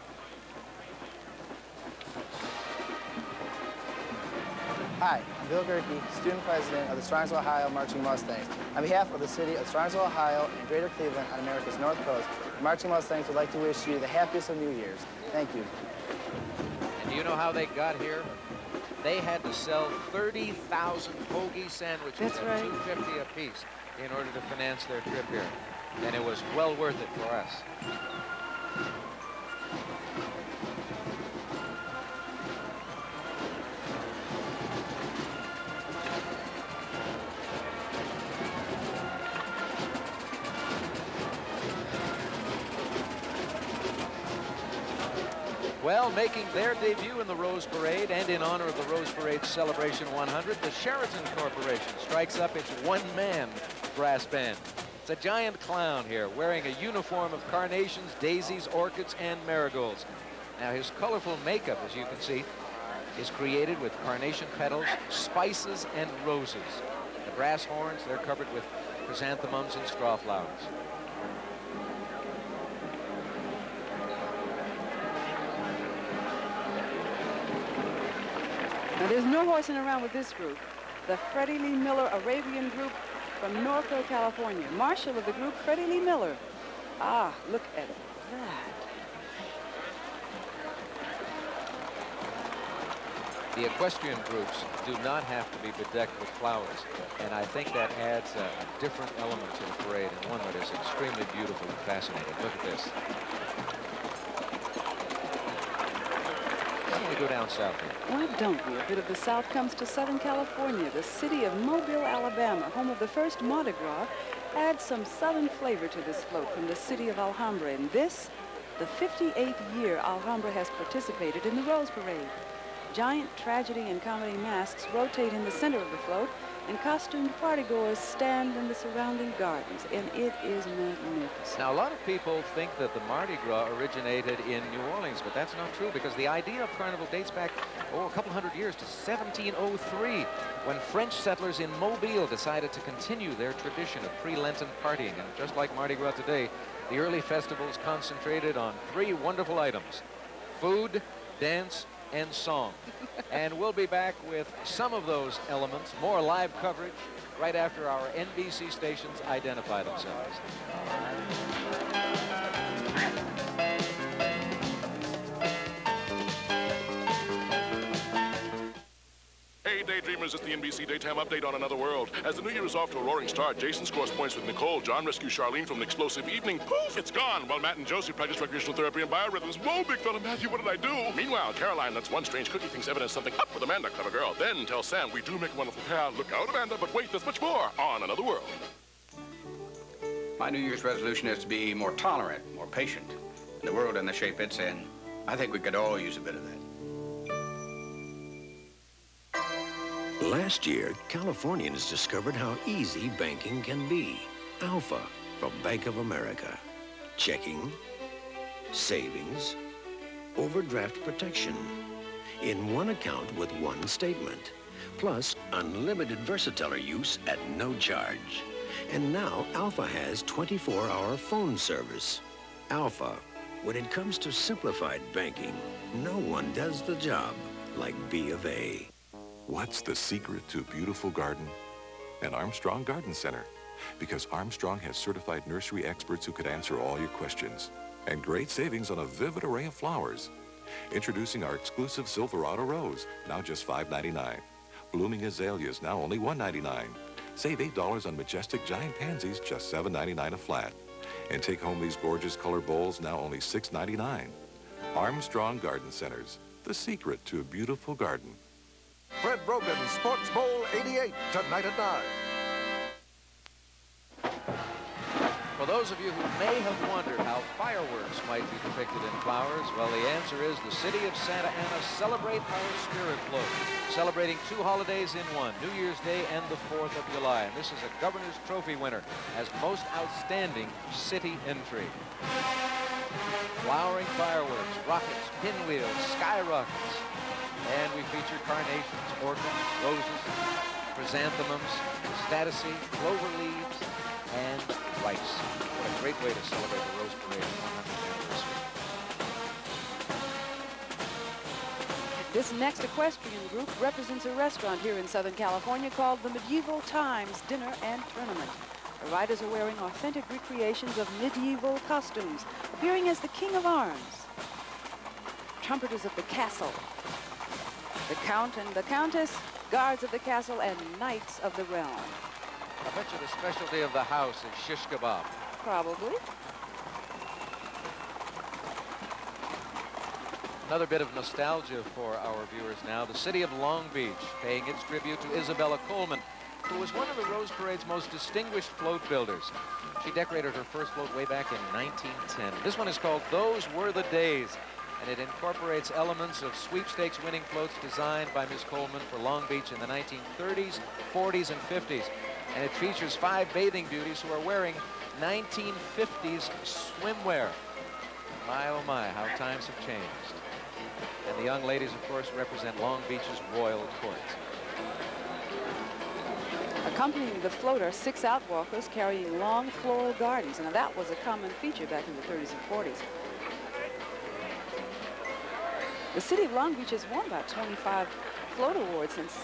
Hi, I'm Bill Gerke, student president of the Strongsville, Ohio Marching Mustangs. On behalf of the city of Strongsville, Ohio and Greater Cleveland on America's North Coast, the Marching Mustangs would like to wish you the happiest of New Years. Thank you.
And do you know how they got here? They had to sell 30,000 hoagie sandwiches at $2.50 a piece in order to finance their trip here. And it was well worth it for us. Well, making their debut in the Rose Parade and in honor of the Rose Parade Celebration 100, the Sheraton Corporation strikes up its one-man brass band. It's a giant clown here wearing a uniform of carnations, daisies, orchids, and marigolds. Now, his colorful makeup, as you can see, is created with carnation petals, spices, and roses. The brass horns, they're covered with chrysanthemums and straw flowers.
Now, there's no horsing around with this group. The Freddie Lee Miller Arabian group from Norco, California. Marshal of the group, Freddie Lee Miller. Ah, look at that.
The equestrian groups do not have to be bedecked with flowers, and I think that adds a different element to the parade, and one that is extremely beautiful and fascinating. Look at this. Why don't we go down south here?
Why don't we? A bit of the South comes to Southern California. The city of Mobile, Alabama, home of the first Mardi Gras, adds some Southern flavor to this float from the city of Alhambra. And this, the 58th year Alhambra has participated in the Rose Parade. Giant tragedy and comedy masks rotate in the center of the float, and costumed partygoers stand in the surrounding gardens, and it is magnificent.
Now, a lot of people think that the Mardi Gras originated in New Orleans, but that's not true, because the idea of Carnival dates back, a couple hundred years to 1703, when French settlers in Mobile decided to continue their tradition of pre-Lenten partying. And just like Mardi Gras today, the early festivals concentrated on three wonderful items: food, dance, and song. And we'll be back with some of those elements, more live coverage, right after our NBC stations identify themselves.
Hey, Daydreamers, it's the NBC Daytime Update on Another World. As the new year is off to a roaring start, Jason scores points with Nicole. John rescues Charlene from an explosive evening. Poof, it's gone. While Matt and Josie practice recreational therapy and biorhythms. Whoa, big fella Matthew, what did I do? Meanwhile, Caroline lets one strange cookie thinks evidence something up with Amanda, clever girl. Then tells Sam, we do make a wonderful pair. Look out, Amanda, but wait, there's much more on Another World.
My New Year's resolution is to be more tolerant, more patient. In the world in the shape it's in, I think we could all use a bit of that.
Last year, Californians discovered how easy banking can be. Alpha from Bank of America. Checking, savings, overdraft protection. In one account with one statement. Plus, unlimited Versateller use at no charge. And now, Alpha has 24-hour phone service. Alpha, when it comes to simplified banking, no one does the job like B of A.
What's the secret to a beautiful garden? An Armstrong Garden Center. Because Armstrong has certified nursery experts who could answer all your questions. And great savings on a vivid array of flowers. Introducing our exclusive Silverado Rose, now just $5.99. Blooming azaleas, now only $1.99. Save $8 on majestic giant pansies, just $7.99 a flat. And take home these gorgeous color bowls, now only $6.99. Armstrong Garden Centers, the secret to a beautiful garden.
Fred Brogan, Sports Bowl 88, tonight at 9.
For those of you who may have wondered how fireworks might be depicted in flowers, well, the answer is the city of Santa Ana Celebrate Our Spirit Float, celebrating two holidays in one, New Year's Day and the 4th of July. And this is a Governor's Trophy winner as Most Outstanding City Entry. Flowering fireworks, rockets, pinwheels, skyrockets. And we feature carnations, orchids, roses, chrysanthemums, statice, clover leaves, and rice. What a great way to celebrate the Rose Parade 100th anniversary.
This next equestrian group represents a restaurant here in Southern California called the Medieval Times Dinner and Tournament. The riders are wearing authentic recreations of medieval costumes, appearing as the King of Arms, trumpeters of the castle, the Count and the Countess, guards of the castle, and knights of the realm.
I bet you the specialty of the house is shish kebab.
Probably.
Another bit of nostalgia for our viewers now. The city of Long Beach paying its tribute to Isabella Coleman, who was one of the Rose Parade's most distinguished float builders. She decorated her first float way back in 1910. This one is called Those Were the Days, and it incorporates elements of sweepstakes winning floats designed by Miss Coleman for Long Beach in the 1930s, 40s, and 50s. And it features 5 bathing beauties who are wearing 1950s swimwear. My, oh my, how times have changed. And the young ladies, of course, represent Long Beach's royal court.
Accompanying the float are 6 outwalkers carrying long floral gardens. Now that was a common feature back in the 30s and 40s. The city of Long Beach has won about 25 float awards since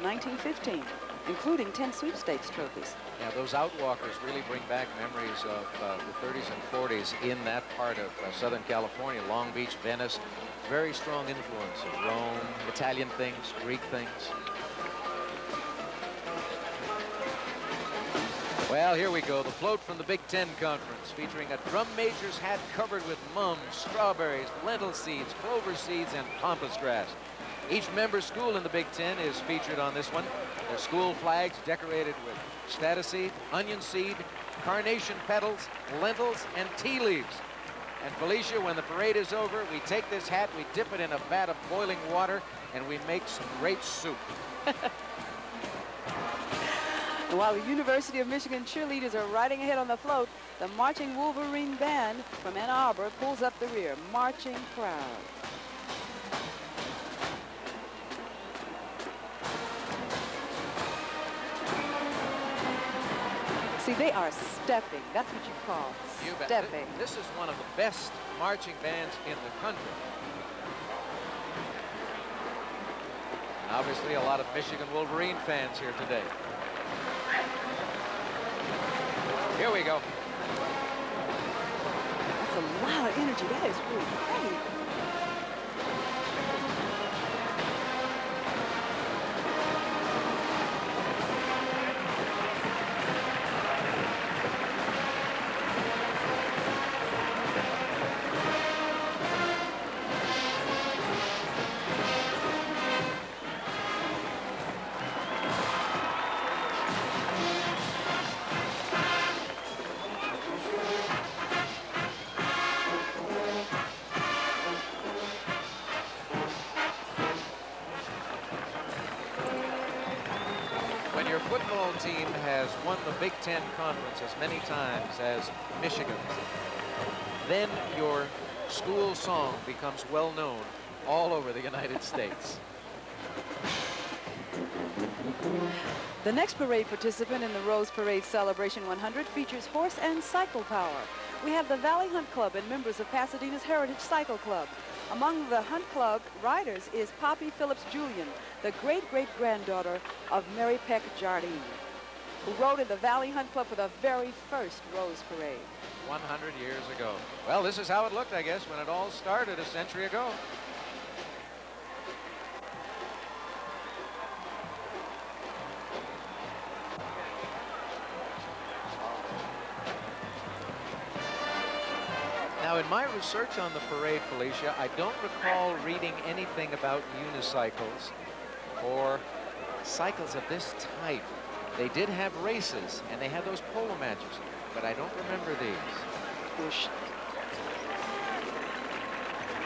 1915, including 10 sweepstakes trophies.
Yeah, those outwalkers really bring back memories of the 30s and 40s in that part of Southern California. Long Beach, Venice, very strong influence of Rome, Italian things, Greek things. Well, here we go, the float from the Big Ten Conference, featuring a drum major's hat covered with mums, strawberries, lentil seeds, clover seeds, and pampas grass. Each member school in the Big Ten is featured on this one. Their school flags decorated with statiseed, onion seed, carnation petals, lentils, and tea leaves. And Felicia, when the parade is over, we take this hat, we dip it in a vat of boiling water, and we make some great soup.
And while the University of Michigan cheerleaders are riding ahead on the float, the Marching Wolverine Band from Ann Arbor pulls up the rear, marching proud. See, they are stepping. That's what you call stepping.
This is one of the best marching bands in the country. And obviously, a lot of Michigan Wolverine fans here today. Here we go.
That's a lot of energy. That is really great.
Football team has won the Big Ten Conference as many times as Michigan's. Then your school song becomes well known all over the United States.
The next parade participant in the Rose Parade Celebration 100 features horse and cycle power. We have the Valley Hunt Club and members of Pasadena's Heritage Cycle Club. Among the Hunt Club riders is Poppy Phillips Julian, the great-great-granddaughter of Mary Peck Jardine, who rode in the Valley Hunt Club for the very first Rose Parade.
100 years ago. Well, this is how it looked, I guess, when it all started a century ago. Now, in my research on the parade, Felicia, I don't recall reading anything about unicycles or cycles of this type. They did have races, and they had those polo matches, but I don't remember these.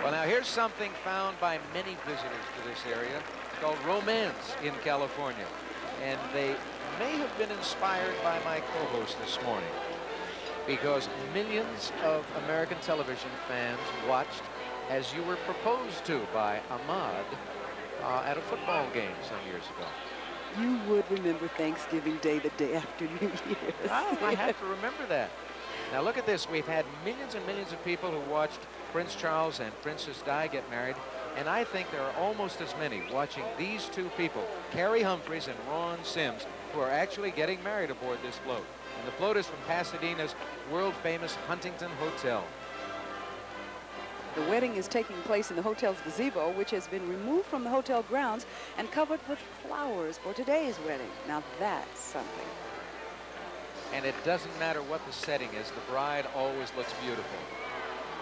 Well, now, here's something found by many visitors to this area called romance in California, and they may have been inspired by my co-host this morning, because millions of American television fans watched as you were proposed to by Ahmad at a football game some years ago.
You would remember Thanksgiving Day, the day after New Year's.
Oh, I have to remember that. Now look at this. We've had millions and millions of people who watched Prince Charles and Princess Di get married, And I think there are almost as many watching these two people, Carrie Humphreys and Ron Sims, who are actually getting married aboard this float. And the float is from Pasadena's world-famous Huntington Hotel.
The wedding is taking place in the hotel's gazebo, which has been removed from the hotel grounds and covered with flowers for today's wedding. Now that's something.
And it doesn't matter what the setting is, the bride always looks beautiful.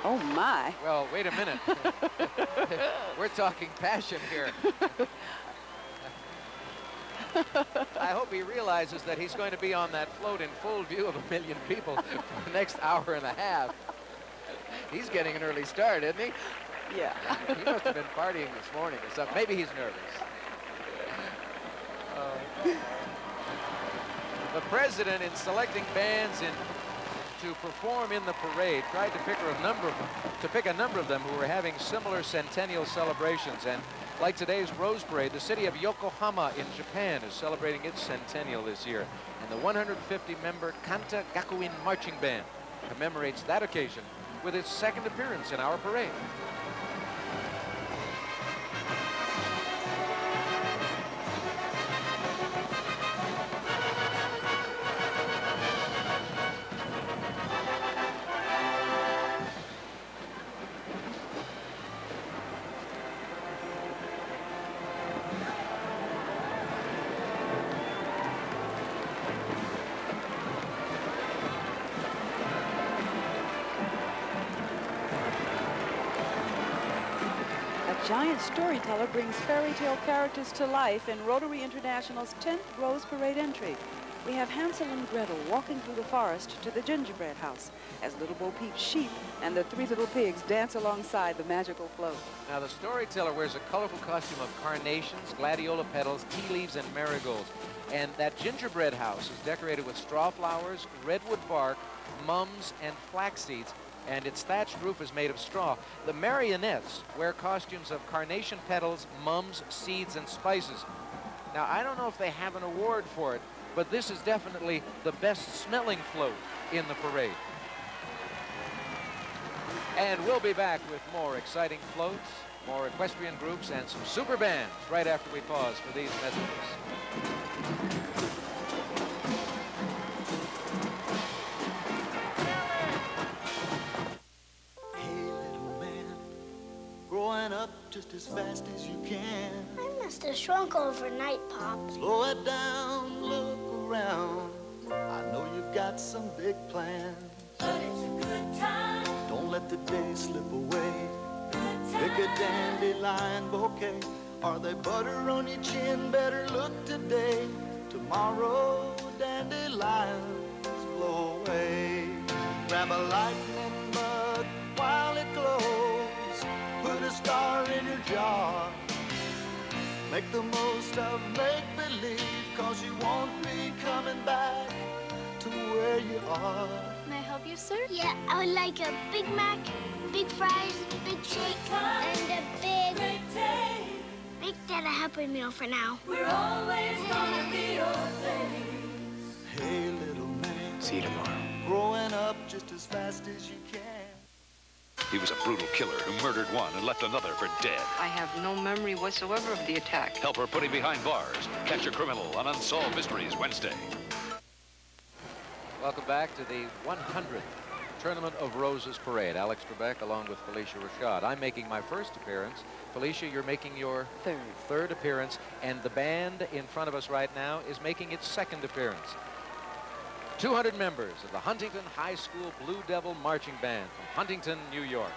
Oh my.
Well, wait a minute. We're talking passion here. I hope he realizes that he's going to be on that float in full view of 1 million people for the next hour and a half. He's getting an early start, isn't he?
Yeah.
He must have been partying this morning or something. Maybe he's nervous. The president, in selecting bands to perform in the parade, tried to pick a number of them who were having similar centennial celebrations. And like today's Rose Parade, the city of Yokohama in Japan is celebrating its centennial this year. And the 150-member Kanta Gakuin Marching Band commemorates that occasion with its second appearance in our parade.
Giant storyteller brings fairy tale characters to life in Rotary International's 10th Rose Parade entry. We have Hansel and Gretel walking through the forest to the gingerbread house as Little Bo Peep's sheep and the 3 little pigs dance alongside the magical float.
Now, the storyteller wears a colorful costume of carnations, gladiola petals, tea leaves, and marigolds. And that gingerbread house is decorated with straw flowers, redwood bark, mums, and flax seeds. And its thatched roof is made of straw. The marionettes wear costumes of carnation petals, mums, seeds, and spices. Now, I don't know if they have an award for it, but this is definitely the best smelling float in the parade. And we'll be back with more exciting floats, more equestrian groups, and some super bands right after we pause for these messages.
Growing up just as fast as you can.
I must have shrunk overnight, Pop.
Slow it down, look around. I know you've got some big plans. But it's a good time. Don't let the day slip away. Pick a dandelion bouquet. Are they butter on your chin? Better look today. Tomorrow, dandelions blow away. Grab a lightning bug while it glows. Put a star in your jar. Make the most of make-believe, 'cause you won't be coming back to where you are.
May I help you, sir? Yeah, I would like a Big Mac, big fries, big shake, and a big that a Happy Meal for now.
We're always gonna be your things. Hey, little man.
See you tomorrow.
Growing up just as fast as you can.
He was a brutal killer who murdered one and left another for dead.
I have no memory whatsoever of the attack.
Help her put him behind bars. Catch a criminal on Unsolved Mysteries Wednesday.
Welcome back to the 100th Tournament of Roses Parade. Alex Trebek along with Felicia Rashad. I'm making my first appearance. Felicia, you're making your third appearance. And the band in front of us right now is making its second appearance. 200 members of the Huntington High School Blue Devil Marching Band from Huntington, New York.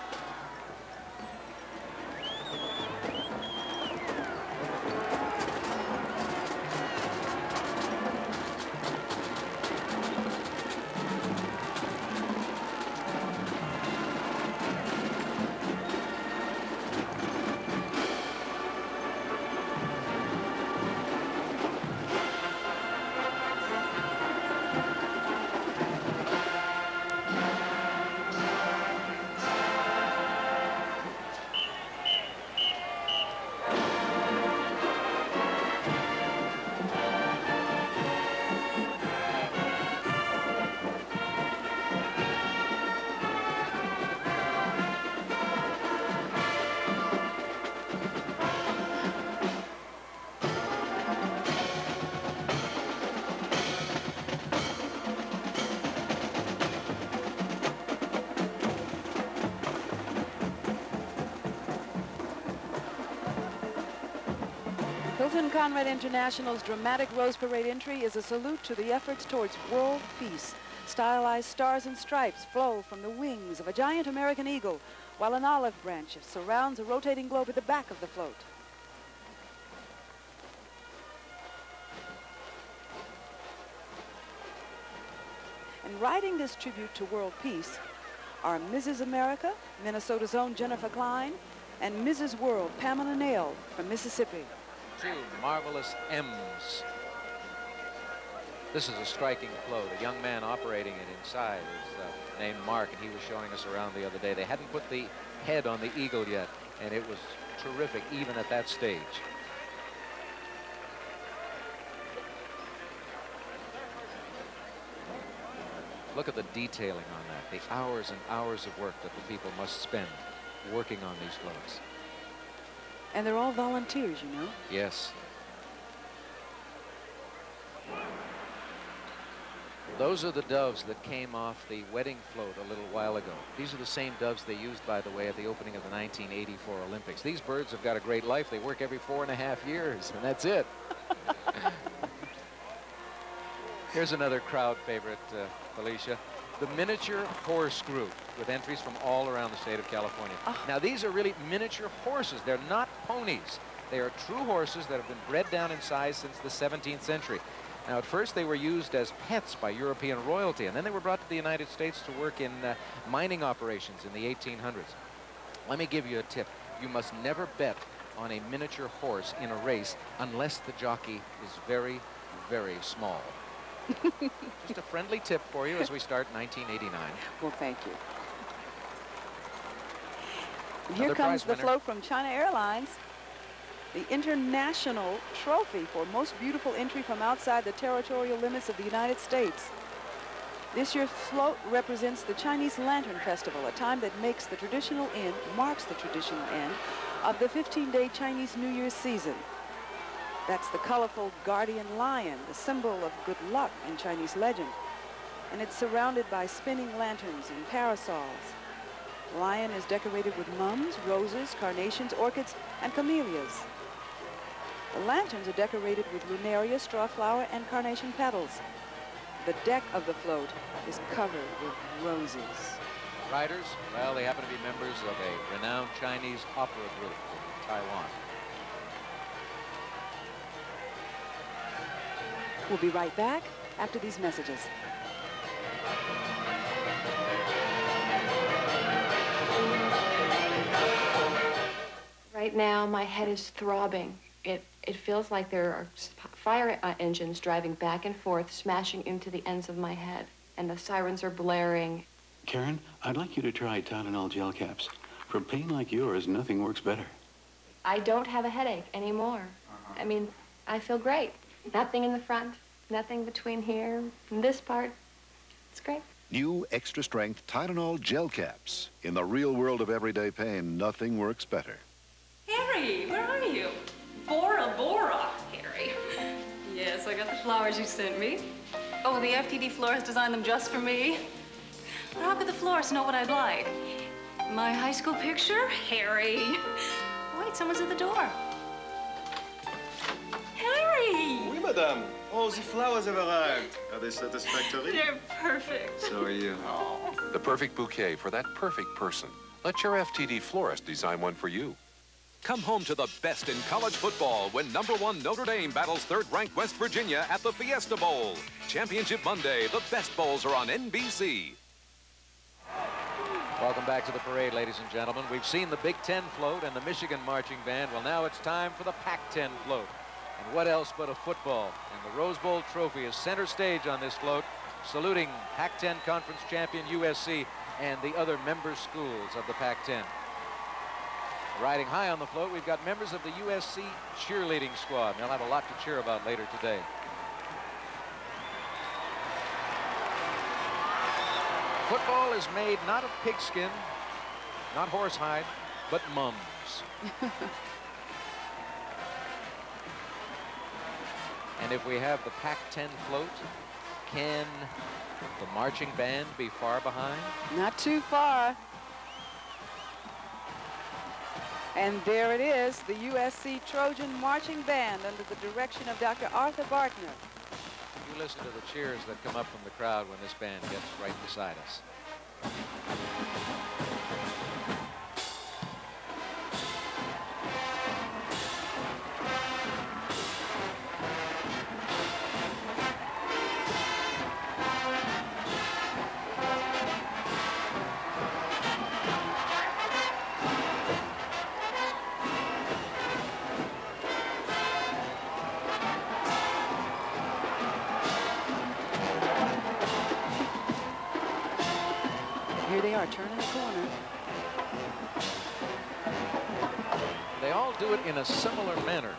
Milton Conrad International's dramatic Rose Parade entry is a salute to the efforts towards world peace. Stylized stars and stripes flow from the wings of a giant American eagle, while an olive branch surrounds a rotating globe at the back of the float. And riding this tribute to world peace are Mrs. America, Minnesota's own Jennifer Klein, and Mrs. World, Pamela Nail from Mississippi.
2 marvelous M's. This is a striking float. A young man operating it inside is named Mark, and he was showing us around the other day. They hadn't put the head on the eagle yet, and it was terrific even at that stage. Look at the detailing on that, the hours and hours of work that the people must spend working on these floats.
And they're all volunteers, you know.
Yes. Those are the doves that came off the wedding float a little while ago. These are the same doves they used, by the way, at the opening of the 1984 Olympics. These birds have got a great life. They work every 4.5 years, and that's it. Here's another crowd favorite, Felicia. The miniature horse group with entries from all around the state of California. Oh. Now, these are really miniature horses. They're not ponies. They are true horses that have been bred down in size since the 17th century. Now, at first, they were used as pets by European royalty, and then they were brought to the United States to work in mining operations in the 1800s. Let me give you a tip. You must never bet on a miniature horse in a race unless the jockey is very, very small. Just a friendly tip for you as we start 1989.
Well, thank you. And here comes the float from China Airlines. The international trophy for most beautiful entry from outside the territorial limits of the United States. This year's float represents the Chinese Lantern Festival, a time that marks the traditional end of the 15-day Chinese New Year's season. That's the colorful guardian lion, the symbol of good luck in Chinese legend. And it's surrounded by spinning lanterns and parasols. The lion is decorated with mums, roses, carnations, orchids, and camellias. The lanterns are decorated with lunaria, straw flower, and carnation petals. The deck of the float is covered with roses.
Riders, well, they happen to be members of a renowned Chinese opera group in Taiwan.
We'll be right back after these messages.
Right now, my head is throbbing. It feels like there are fire engines driving back and forth, smashing into the ends of my head, and the sirens are blaring.
Karen, I'd like you to try Tylenol gel caps. For pain like yours, nothing works better.
I don't have a headache anymore. I mean, I feel great. Nothing in the front, nothing between here and this part. It's great.
New extra strength Tylenol gel caps. In the real world of everyday pain, nothing works better.
Harry, where are you? Bora Bora, Harry. Yes, I got the flowers you sent me. Oh, the FTD florist designed them just for me. But how could the florist know what I'd like? My high school picture? Harry. Wait, someone's at the door. Harry!
Oui, madame. Oh, the flowers have arrived. Are they satisfactory?
They're perfect.
So are you.
Oh.
The perfect bouquet for that perfect person. Let your FTD florist design one for you.
Come home to the best in college football when #1 Notre Dame battles third-ranked West Virginia at the Fiesta Bowl. Championship Monday, the best bowls are on NBC.
Welcome back to the parade, ladies and gentlemen. We've seen the Big Ten float and the Michigan marching band. Well, now it's time for the Pac-10 float. And what else but a football? And the Rose Bowl trophy is center stage on this float, saluting Pac-10 Conference champion USC and the other member schools of the Pac-10. Riding high on the float, we've got members of the USC cheerleading squad. They'll have a lot to cheer about later today. Football is made not of pigskin, not horsehide, but mums. And if we have the Pac-10 float, can the marching band be far behind?
Not too far. And there it is, the USC Trojan Marching Band under the direction of Dr. Arthur Bartner.
You listen to the cheers that come up from the crowd when this band gets right beside us.
Here they are, turning the corner.
They all do it in a similar manner,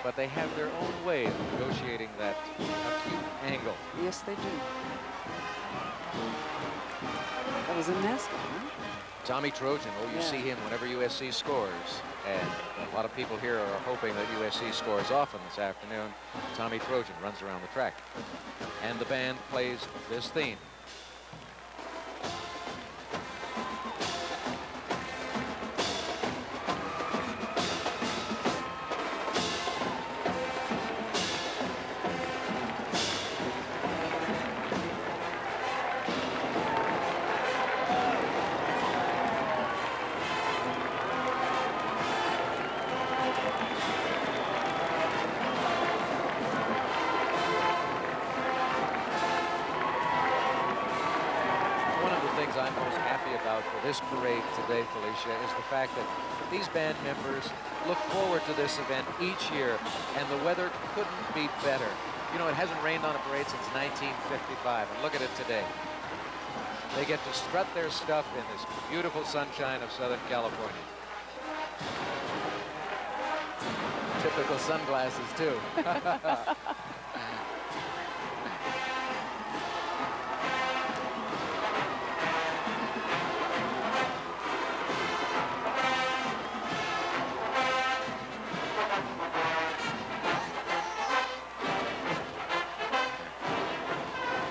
but they have their own way of negotiating that acute angle.
Yes, they do. That was a nasty one.
Tommy Trojan, you see him whenever USC scores. And a lot of people here are hoping that USC scores often this afternoon. Tommy Trojan runs around the track. And the band plays this theme. I'm most happy about for this parade today, Felicia, is the fact that these band members look forward to this event each year, and the weather couldn't be better. You know, it hasn't rained on a parade since 1955, and look at it today. They get to strut their stuff in this beautiful sunshine of Southern California. Typical sunglasses, too.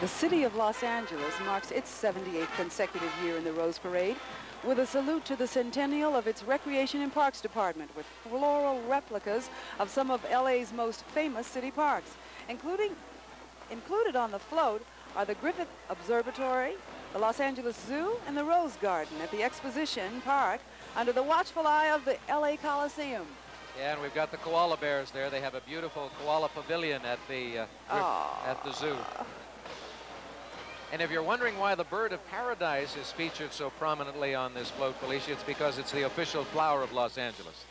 The city of Los Angeles marks its 78th consecutive year in the Rose Parade with a salute to the centennial of its Recreation and Parks Department with floral replicas of some of LA's most famous city parks. Included on the float are the Griffith Observatory, the Los Angeles Zoo, and the Rose Garden at the Exposition Park under the watchful eye of the LA Coliseum.
Yeah, and we've got the koala bears there. They have a beautiful koala pavilion at the zoo. And if you're wondering why the bird of paradise is featured so prominently on this float, Felicia, it's because it's the official flower of Los Angeles.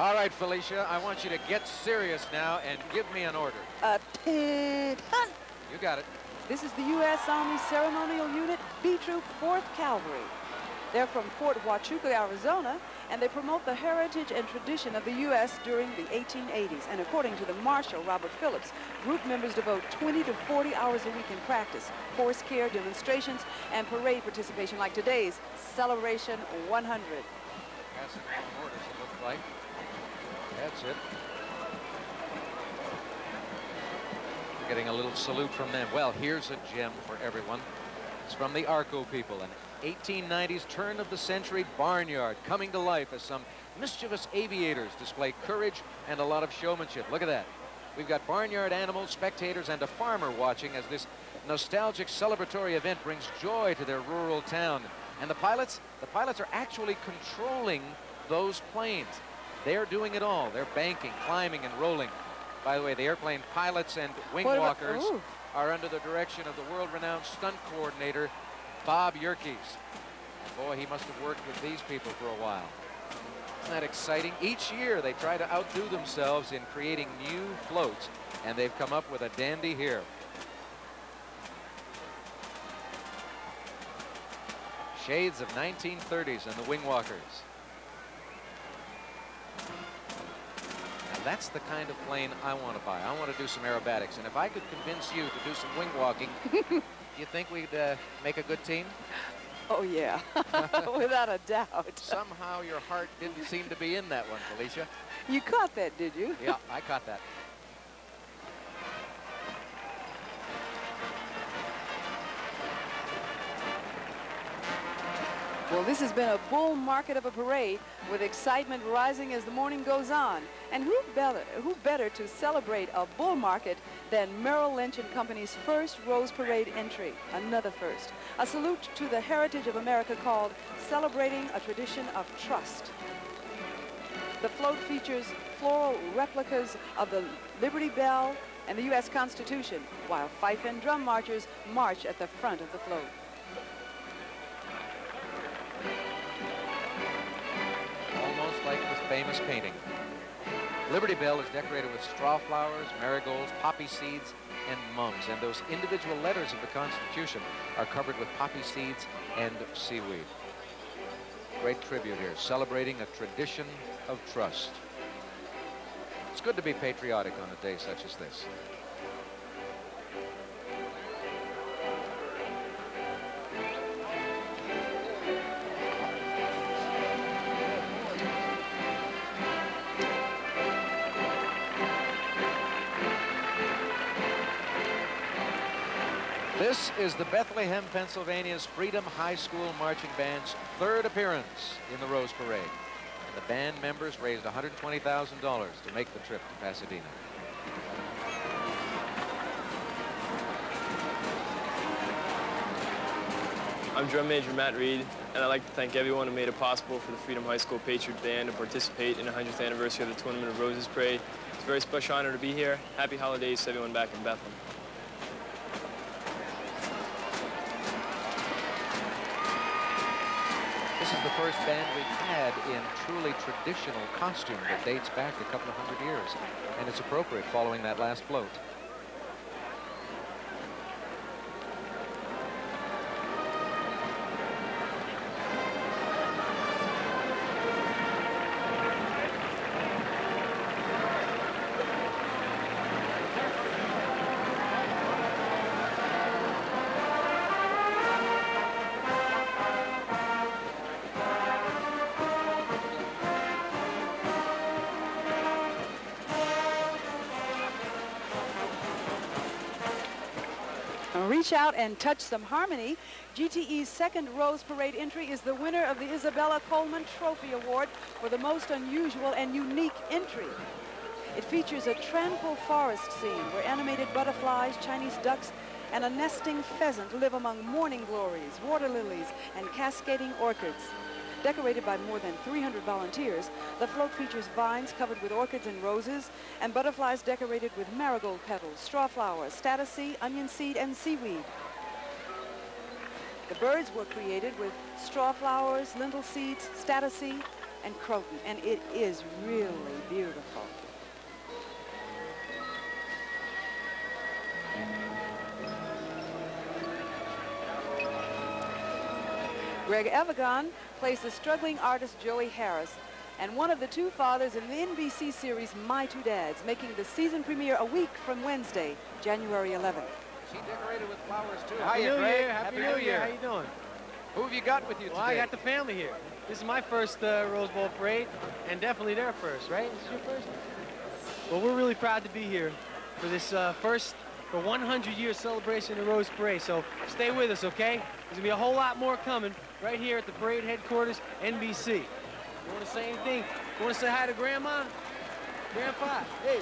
All right, Felicia, I want you to get serious now and give me an order.
You
got it.
This is the U.S. Army Ceremonial Unit, B Troop 4th Cavalry. They're from Fort Huachuca, Arizona, and they promote the heritage and tradition of the U.S. during the 1880s. And according to the Marshal, Robert Phillips, group members devote 20 to 40 hours a week in practice, horse care, demonstrations, and parade participation like today's Celebration 100.
Passing on orders, it looks like. That's it. Getting a little salute from them. Well, here's a gem for everyone. It's from the Arco people, an 1890s turn of the century barnyard coming to life as some mischievous aviators display courage and a lot of showmanship. Look at that. We've got barnyard animals, spectators, and a farmer watching as this nostalgic celebratory event brings joy to their rural town. And the pilots are actually controlling those planes. They're doing it all. They're banking, climbing, and rolling. By the way, the airplane pilots and wing walkers are under the direction of the world-renowned stunt coordinator, Bob Yerkes. And boy, he must have worked with these people for a while. Isn't that exciting? Each year, they try to outdo themselves in creating new floats, and they've come up with a dandy here. Shades of 1930s and the wing walkers. That's the kind of plane I want to buy. I want to do some aerobatics. And if I could convince you to do some wing walking, do you think we'd make a good team?
Oh, yeah, without a doubt.
Somehow your heart didn't seem to be in that one, Felicia.
You caught that, did you?
Yeah, I caught that.
Well, this has been a bull market of a parade with excitement rising as the morning goes on. And who better to celebrate a bull market than Merrill Lynch and Company's first Rose Parade entry, another first. A salute to the heritage of America called Celebrating a Tradition of Trust. The float features floral replicas of the Liberty Bell and the U.S. Constitution, while fife and drum marchers march at the front of the float.
Almost like this famous painting. Liberty Bell is decorated with straw flowers, marigolds, poppy seeds, and mums. And those individual letters of the Constitution are covered with poppy seeds and seaweed. Great tribute here, celebrating a tradition of trust. It's good to be patriotic on a day such as this. This is the Bethlehem, Pennsylvania's Freedom High School Marching Band's third appearance in the Rose Parade. And the band members raised $120,000 to make the trip to Pasadena.
I'm drum major Matt Reed, and I'd like to thank everyone who made it possible for the Freedom High School Patriot Band to participate in the 100th anniversary of the Tournament of Roses Parade. It's a very special honor to be here. Happy holidays to everyone back in Bethlehem.
This is the first band we've had in truly traditional costume that dates back a couple of hundred years. And it's appropriate following that last float.
Reach out and touch some harmony. GTE's second Rose Parade entry is the winner of the Isabella Coleman Trophy Award for the most unusual and unique entry. It features a tranquil forest scene where animated butterflies, Chinese ducks, and a nesting pheasant live among morning glories, water lilies, and cascading orchids. Decorated by more than 300 volunteers, the float features vines covered with orchids and roses, and butterflies decorated with marigold petals, straw flowers, statice, onion seed, and seaweed. The birds were created with straw flowers, lentil seeds, statice, and croton, and it is really beautiful. Greg Evigan plays the struggling artist Joey Harris, and one of the two fathers in the NBC series My Two Dads, making the season premiere a week from Wednesday, January 11th.
She decorated with flowers too.
Happy New Year. Happy New Year. How you doing?
Who have you got with you today?
Well, I got the family here. This is my first Rose Bowl parade, and definitely their first, right? This is your first? Well, we're really proud to be here for this first 100-year celebration of the Rose Parade. So stay with us, okay? There's gonna be a whole lot more coming right here at the parade headquarters, NBC. You wanna say anything? You wanna say hi to Grandma? Grandpa? Hey.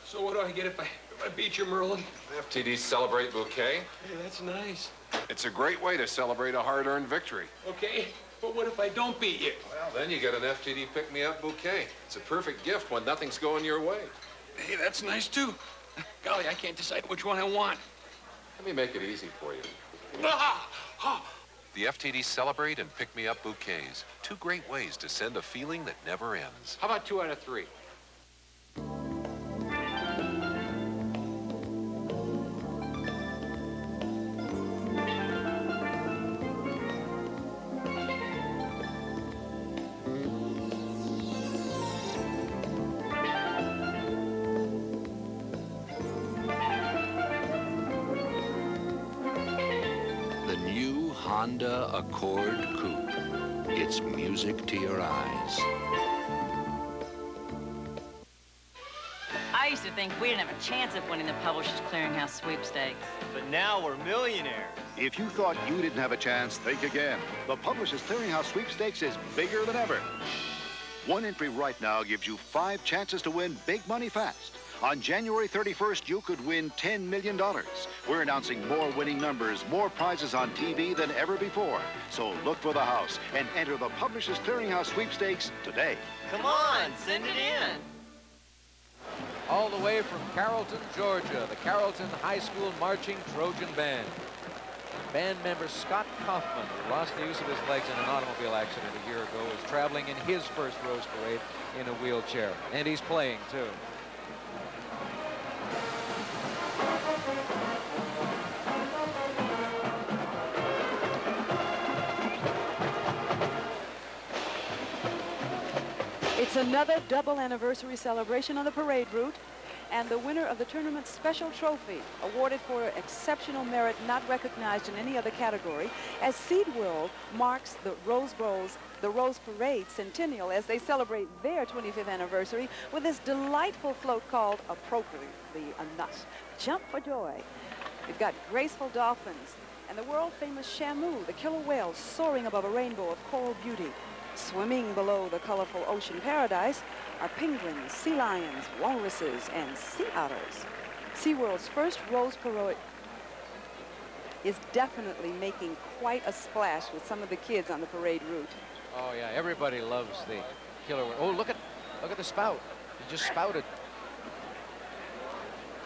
So what do I get if I beat you, Merlin?
FTD Celebrate Bouquet.
Hey, that's nice.
It's a great way to celebrate a hard-earned victory.
Okay, but what if I don't beat you?
Well, then you get an FTD Pick-Me-Up Bouquet. It's a perfect gift when nothing's going your way.
Hey, that's nice, too. Golly, I can't decide which one I want.
Let me make it easy for you.
Ah! Ah!
The FTD Celebrate and Pick-Me-Up Bouquets. Two great ways to send a feeling that never ends.
How about 2 out of 3?
Honda Accord Coupe. It's music to your eyes.
I used to think we didn't have a chance of winning the Publishers Clearinghouse sweepstakes.
But now we're millionaires.
If you thought you didn't have a chance, think again. The Publishers Clearinghouse Sweepstakes is bigger than ever. One entry right now gives you 5 chances to win big money fast. On January 31st, you could win $10 million. We're announcing more winning numbers, more prizes on TV than ever before. So look for the house and enter the Publishers Clearinghouse Sweepstakes today.
Come on, send it in.
All the way from Carrollton, Georgia, the Carrollton High School Marching Trojan Band. Band member Scott Kaufman, who lost the use of his legs in an automobile accident a year ago, is traveling in his first Rose Parade in a wheelchair. And he's playing, too.
It's another double anniversary celebration on the parade route, and the winner of the tournament's special trophy, awarded for exceptional merit not recognized in any other category, as Seedworld marks the Rose Parade Centennial as they celebrate their 25th anniversary with this delightful float called, appropriately enough, Jump for Joy. We've got graceful dolphins and the world-famous Shamu, the killer whale, soaring above a rainbow of coral beauty. Swimming below the colorful ocean paradise are penguins, sea lions, walruses, and sea otters. SeaWorld's first Rose Parade is definitely making quite a splash with some of the kids on the parade route.
Oh yeah, everybody loves the killer whale. Oh, look at the spout. He just spouted.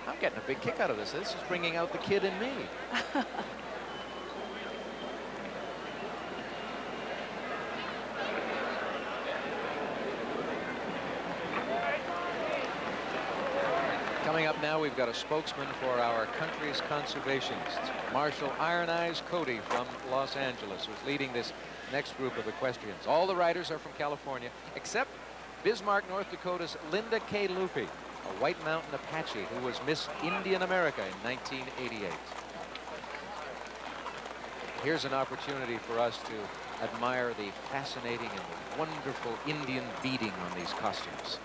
I'm getting a big kick out of this. This is bringing out the kid in me. Coming up now, we've got a spokesman for our country's conservationists. Marshal Iron Eyes Cody from Los Angeles, who's leading this next group of equestrians. All the riders are from California, except Bismarck, North Dakota's Linda K. Lupe, a White Mountain Apache who was Miss Indian America in 1988. Here's an opportunity for us to admire the fascinating and wonderful Indian beading on these costumes.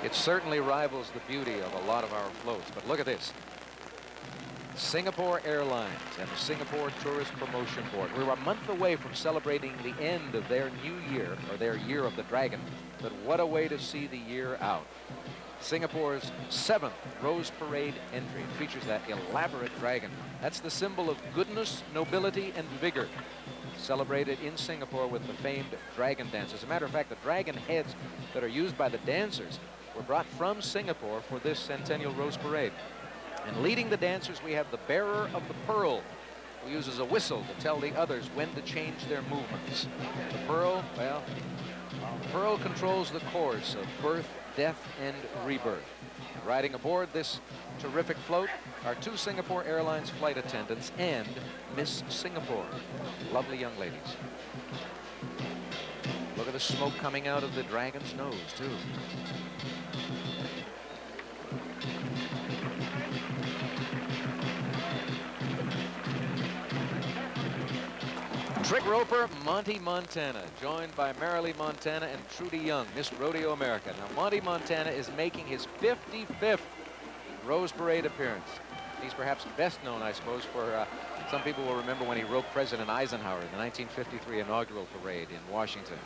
It certainly rivals the beauty of a lot of our floats, but look at this. Singapore Airlines and the Singapore Tourist Promotion Board. We're a month away from celebrating the end of their new year, or their Year of the Dragon, but what a way to see the year out. Singapore's 7th Rose Parade entry features that elaborate dragon. That's the symbol of goodness, nobility, and vigor. Celebrated in Singapore with the famed dragon dance. As a matter of fact, the dragon heads that are used by the dancers were brought from Singapore for this Centennial Rose Parade. And leading the dancers, we have the bearer of the pearl, who uses a whistle to tell the others when to change their movements. The pearl, well, the pearl controls the course of birth, death, and rebirth. Riding aboard this terrific float are 2 Singapore Airlines flight attendants and Miss Singapore. Lovely young ladies. Look at the smoke coming out of the dragon's nose, too. Trick roper Monty Montana, joined by Marilee Montana and Trudy Young, Miss Rodeo America. Now, Monty Montana is making his 55th Rose Parade appearance. He's perhaps best known, I suppose, for some people will remember when he roped President Eisenhower in the 1953 inaugural parade in Washington.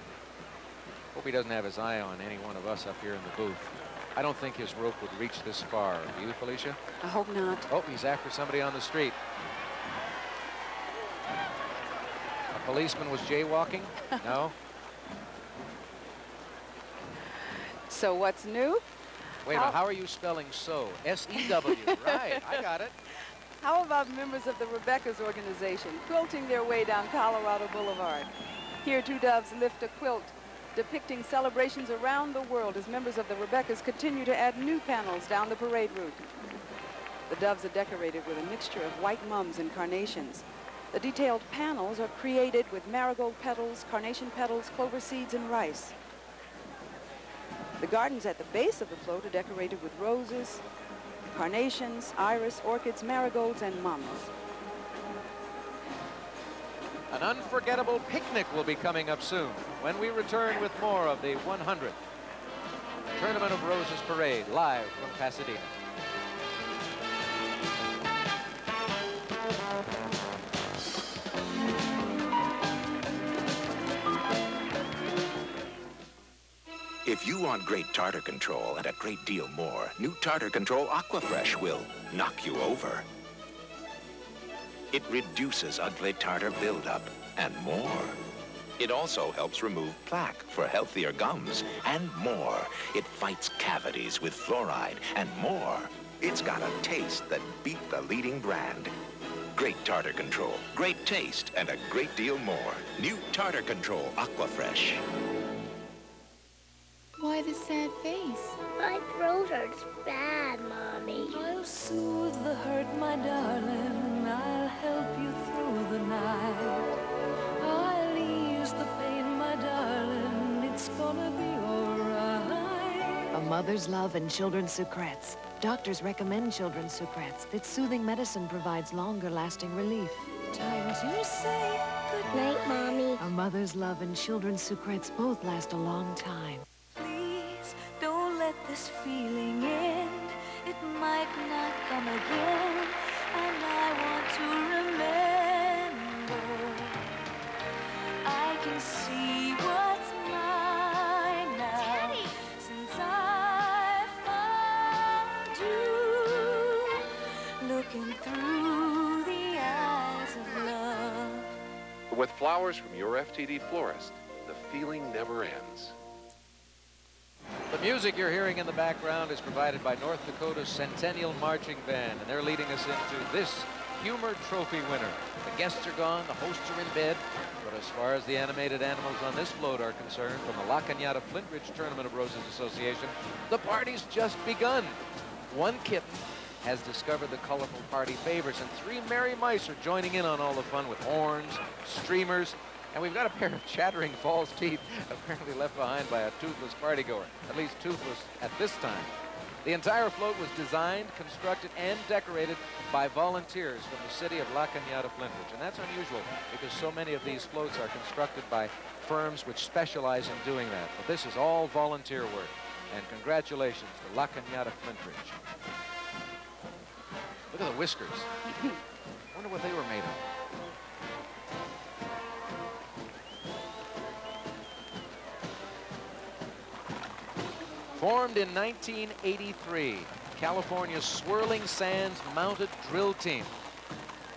Hope he doesn't have his eye on any one of us up here in the booth. I don't think his rope would reach this far. Do you, Felicia?
I hope not.
Oh, he's after somebody on the street. A policeman was jaywalking? No?
So what's new?
Wait a minute, how are you spelling so? S-E-W, right, I got it.
How about members of the Rebecca's organization quilting their way down Colorado Boulevard? Here, 2 doves lift a quilt depicting celebrations around the world as members of the Rebecca's continue to add new panels down the parade route. The doves are decorated with a mixture of white mums and carnations. The detailed panels are created with marigold petals, carnation petals, clover seeds, and rice. The gardens at the base of the float are decorated with roses, carnations, iris, orchids, marigolds, and mamas.
An unforgettable picnic will be coming up soon when we return with more of the 100th Tournament of Roses Parade live from Pasadena.
If you want great tartar control and a great deal more, new Tartar Control Aquafresh will knock you over. It reduces ugly tartar buildup and more. It also helps remove plaque for healthier gums and more. It fights cavities with fluoride and more. It's got a taste that beat the leading brand. Great tartar control, great taste, and a great deal more. New Tartar Control Aquafresh.
Why the sad face?
My throat hurts bad, Mommy.
I'll soothe the hurt, my darling. I'll help you through the night. I'll ease the pain, my darling. It's gonna be all right.
A mother's love and children's secrets. Doctors recommend children's secrets. Its soothing medicine provides longer-lasting relief.
Time to say good
night, Mommy.
A mother's love and children's secrets both last a long time.
Please don't let this feeling end. It might not come again, and I want to remember. I can see what's mine now.
Teddy.
Since I found you, looking through the eyes of love.
With flowers from your FTD florist, the feeling never ends.
The music you're hearing in the background is provided by North Dakota's Centennial Marching Band, and they're leading us into this Humor Trophy winner. The guests are gone, the hosts are in bed, but as far as the animated animals on this float are concerned, from the La Cañada Flint Ridge Tournament of Roses Association, the party's just begun. One kitten has discovered the colorful party favors, and 3 merry mice are joining in on all the fun with horns, streamers, and we've got a pair of chattering false teeth apparently left behind by a toothless partygoer, at least toothless at this time. The entire float was designed, constructed, and decorated by volunteers from the city of La Cañada Flint Ridge, and that's unusual because so many of these floats are constructed by firms which specialize in doing that. But this is all volunteer work, and congratulations to La Cañada Flint Ridge. Look at the whiskers. I wonder what they were made of. Formed in 1983, California's Swirling Sands Mounted Drill Team.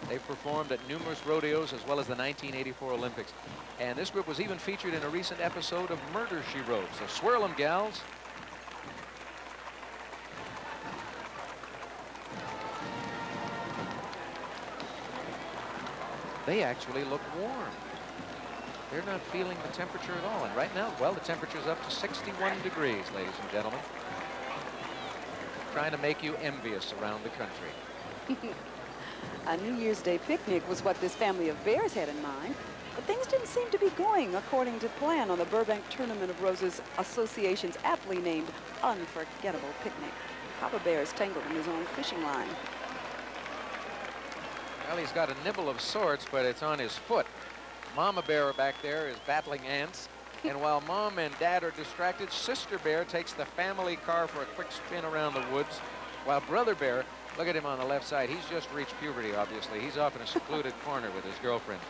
They've performed at numerous rodeos as well as the 1984 Olympics. And this group was even featured in a recent episode of Murder, She Wrote. So swirl them, gals. They actually look warm. They're not feeling the temperature at all. And right now, well, the temperature's up to 61 degrees, ladies and gentlemen. Trying to make you envious around the country.
A New Year's Day picnic was what this family of bears had in mind, but things didn't seem to be going according to plan on the Burbank Tournament of Roses Association's aptly named Unforgettable Picnic. Papa Bear is tangled in his own fishing line.
Well, he's got a nibble of sorts, but it's on his foot. Mama Bear back there is battling ants. And while Mom and Dad are distracted, Sister Bear takes the family car for a quick spin around the woods. While Brother Bear, look at him on the left side, he's just reached puberty, obviously. He's off in a secluded corner with his girlfriend.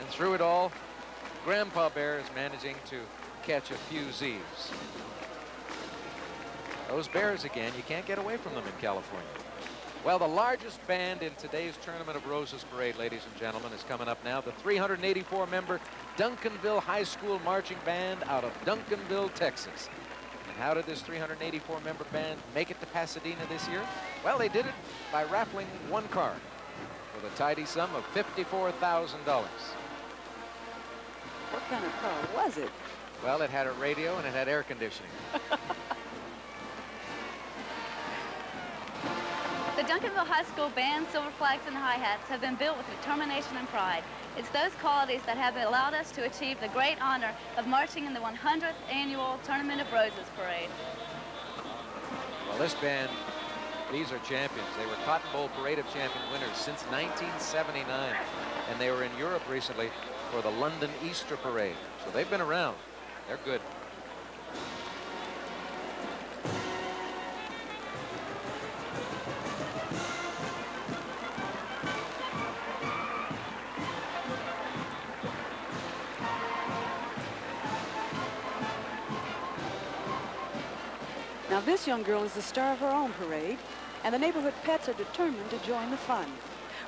And through it all, Grandpa Bear is managing to catch a few Z's. Those bears again, you can't get away from them in California. Well, the largest band in today's Tournament of Roses Parade, ladies and gentlemen, is coming up now. The 384-member Duncanville High School Marching Band out of Duncanville, Texas. And how did this 384-member band make it to Pasadena this year? Well, they did it by raffling one car with a tidy sum of $54,000.
What kind of car was it?
Well, it had a radio and it had air conditioning.
The Duncanville High School Band, Silver Flags, and Hi-Hats have been built with determination and pride. It's those qualities that have allowed us to achieve the great honor of marching in the 100th Annual Tournament of Roses Parade.
Well, this band These are champions. They were Cotton Bowl Parade of Champion winners since 1979. And they were in Europe recently for the London Easter Parade. So they've been around. They're good.
Now, this young girl is the star of her own parade, and the neighborhood pets are determined to join the fun.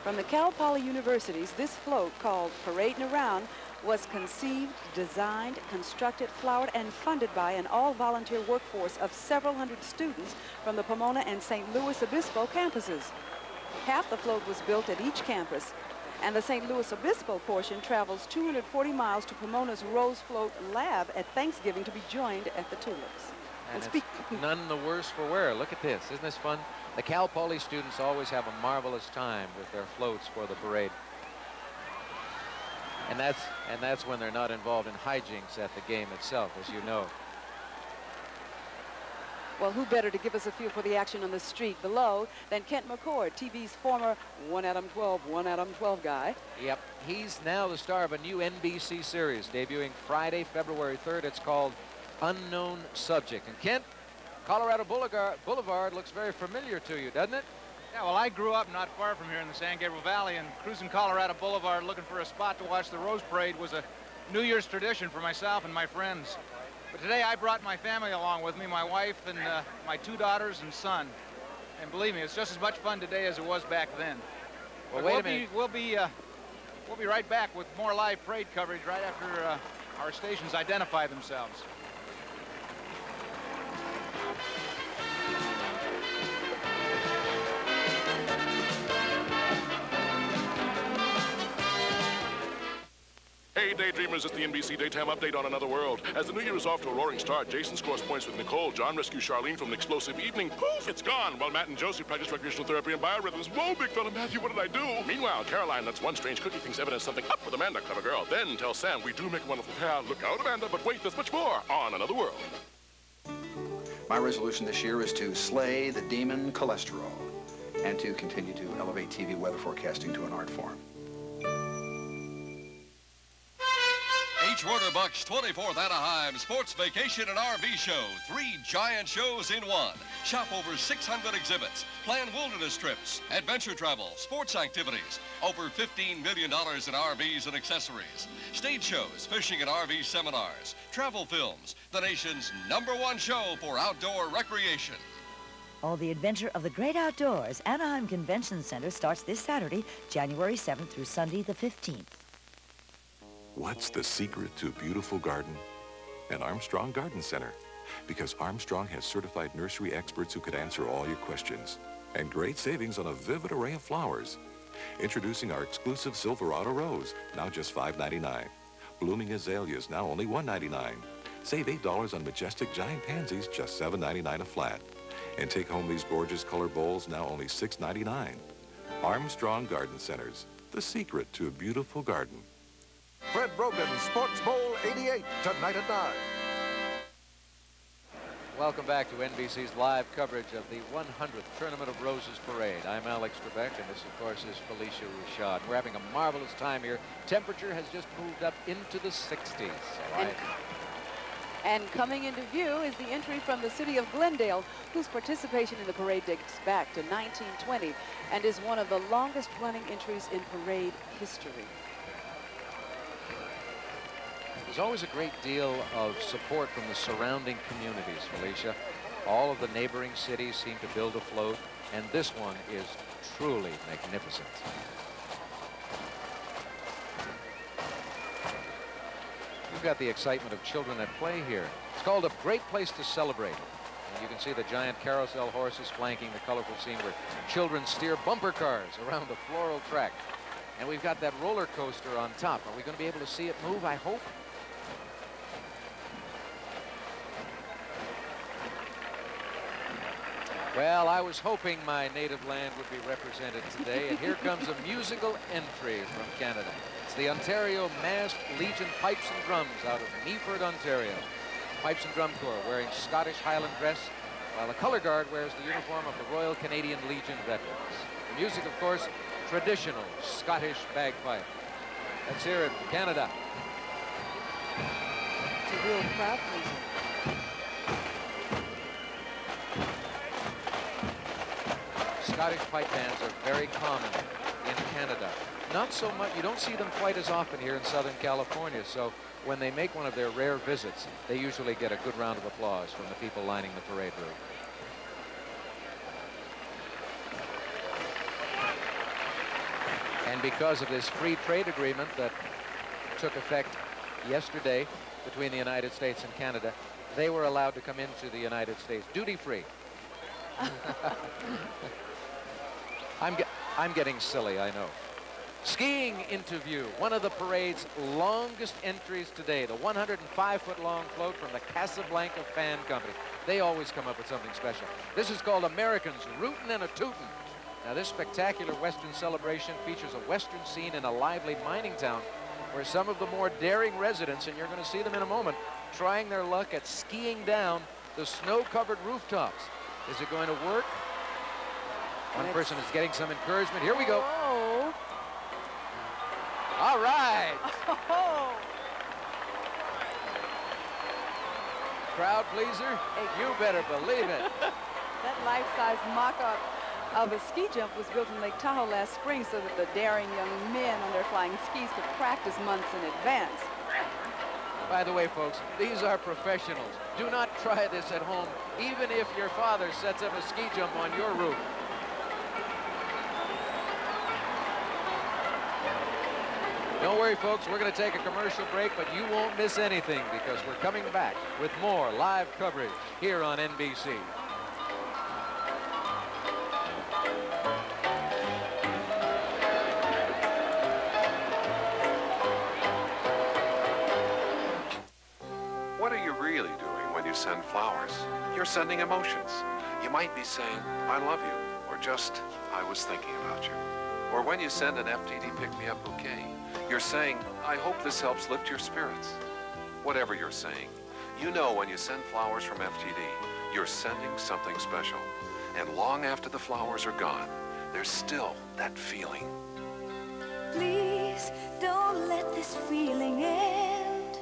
From the Cal Poly Universities, this float, called Paradin Around, was conceived, designed, constructed, flowered, and funded by an all-volunteer workforce of several hundred students from the Pomona and St. Louis Obispo campuses. Half the float was built at each campus, and the St. Louis Obispo portion travels 240 miles to Pomona's Rose Float Lab at Thanksgiving to be joined at the Tulips.
And it's none the worse for wear. Look at this. Isn't this fun? The Cal Poly students always have a marvelous time with their floats for the parade. And that's when they're not involved in hijinks at the game itself, as you know.
Well, who better to give us a feel for the action on the street below than Kent McCord, TV's former 1 Adam 12, 1 Adam 12 guy.
Yep, he's now the star of a new NBC series debuting Friday, February 3rd. It's called Unknown Subject. And Kent, Colorado Boulevard looks very familiar to you, doesn't it?
Yeah, well, I grew up not far from here in the San Gabriel Valley, and cruising Colorado Boulevard looking for a spot to watch the Rose Parade was a New Year's tradition for myself and my friends. But today I brought my family along with me, my wife and my 2 daughters and son. And believe me, it's just as much fun today as it was back then.
Well,
but
wait a minute.
We'll be right back with more live parade coverage right after our stations identify themselves.
Hey, Daydreamers, it's the NBC Daytime Update on Another World. As the new year is off to a roaring start, Jason scores points with Nicole. John rescues Charlene from an explosive evening. Poof, it's gone. While Matt and Josie practice recreational therapy and biorhythms. Whoa, big fella Matthew, what did I do? Meanwhile, Caroline lets one strange cookie thinks evidence something up with Amanda, clever girl. Then tells Sam, we do make a wonderful pair. Look out, Amanda, but wait, there's much more on Another World.
My resolution this year is to slay the demon cholesterol and to continue to elevate TV weather forecasting to an art form.
H. Buck's 24th Anaheim Sports Vacation and RV Show. 3 giant shows in one. Shop over 600 exhibits. Plan wilderness trips, adventure travel, sports activities. Over $15 million in RVs and accessories. Stage shows, fishing and RV seminars, travel films. The nation's #1 show for outdoor recreation.
All the adventure of the great outdoors. Anaheim Convention Center starts this Saturday, January 7th through Sunday the 15th.
What's the secret to a beautiful garden? An Armstrong Garden Center. Because Armstrong has certified nursery experts who could answer all your questions. And great savings on a vivid array of flowers. Introducing our exclusive Silverado Rose, now just $5.99. Blooming azaleas, now only $1.99. Save $8 on majestic giant pansies, just $7.99 a flat. And take home these gorgeous color bowls, now only $6.99. Armstrong Garden Centers, the secret to a beautiful garden.
Fred Brogan's Sports Bowl 88, tonight at 9.
Welcome back to NBC's live coverage of the 100th Tournament of Roses Parade. I'm Alex Trebek, and this, of course, is Felicia Rashad. We're having a marvelous time here. Temperature has just moved up into the 60s. So
And coming into view is the entry from the city of Glendale, whose participation in the parade dates back to 1920 and is one of the longest-running entries in parade history.
There's always a great deal of support from the surrounding communities, Felicia. All of the neighboring cities seem to build a float, and this one is truly magnificent. You've got the excitement of children at play here. It's called A Great Place to Celebrate. And you can see the giant carousel horses flanking the colorful scene where children steer bumper cars around the floral track. And we've got that roller coaster on top. Are we going to be able to see it move, I hope? Well, I was hoping my native land would be represented today, and here comes a musical entry from Canada. It's the Ontario Masked Legion Pipes and Drums out of Meaford, Ontario. Pipes and Drum Corps wearing Scottish Highland dress, while the color guard wears the uniform of the Royal Canadian Legion veterans. The music, of course, traditional Scottish bagpipe. Let's hear it from Canada.
It's a real crowd pleaser.
Scottish pipe bands are very common in Canada. Not so much, you don't see them quite as often here in Southern California, so when they make one of their rare visits, they usually get a good round of applause from the people lining the parade route. And because of this free trade agreement that took effect yesterday between the United States and Canada, they were allowed to come into the United States duty-free. I'm getting silly, I know. Skiing interview, one of the parade's longest entries today, the 105-foot-long float from the Casablanca Fan Company. They always come up with something special. This is called Americans Rootin' and a Tootin'. Now, this spectacular Western celebration features a Western scene in a lively mining town where some of the more daring residents, and you're going to see them in a moment, trying their luck at skiing down the snow-covered rooftops. Is it going to work? One person is getting some encouragement. Here we go.
Whoa.
All right.
Oh.
Crowd pleaser? You better believe it.
That life-size mock-up of a ski jump was built in Lake Tahoe last spring so that the daring young men on their flying skis could practice months in advance.
By the way, folks, these are professionals. Do not try this at home, even if your father sets up a ski jump on your roof. Don't worry, folks, we're going to take a commercial break, but you won't miss anything because we're coming back with more live coverage here on NBC.
What are you really doing when you send flowers? You're sending emotions. You might be saying, I love you, or just, I was thinking about you. Or when you send an FTD pick-me-up bouquet, you're saying, I hope this helps lift your spirits. Whatever you're saying, you know when you send flowers from FTD, you're sending something special. And long after the flowers are gone, there's still that feeling.
Please don't let this feeling end.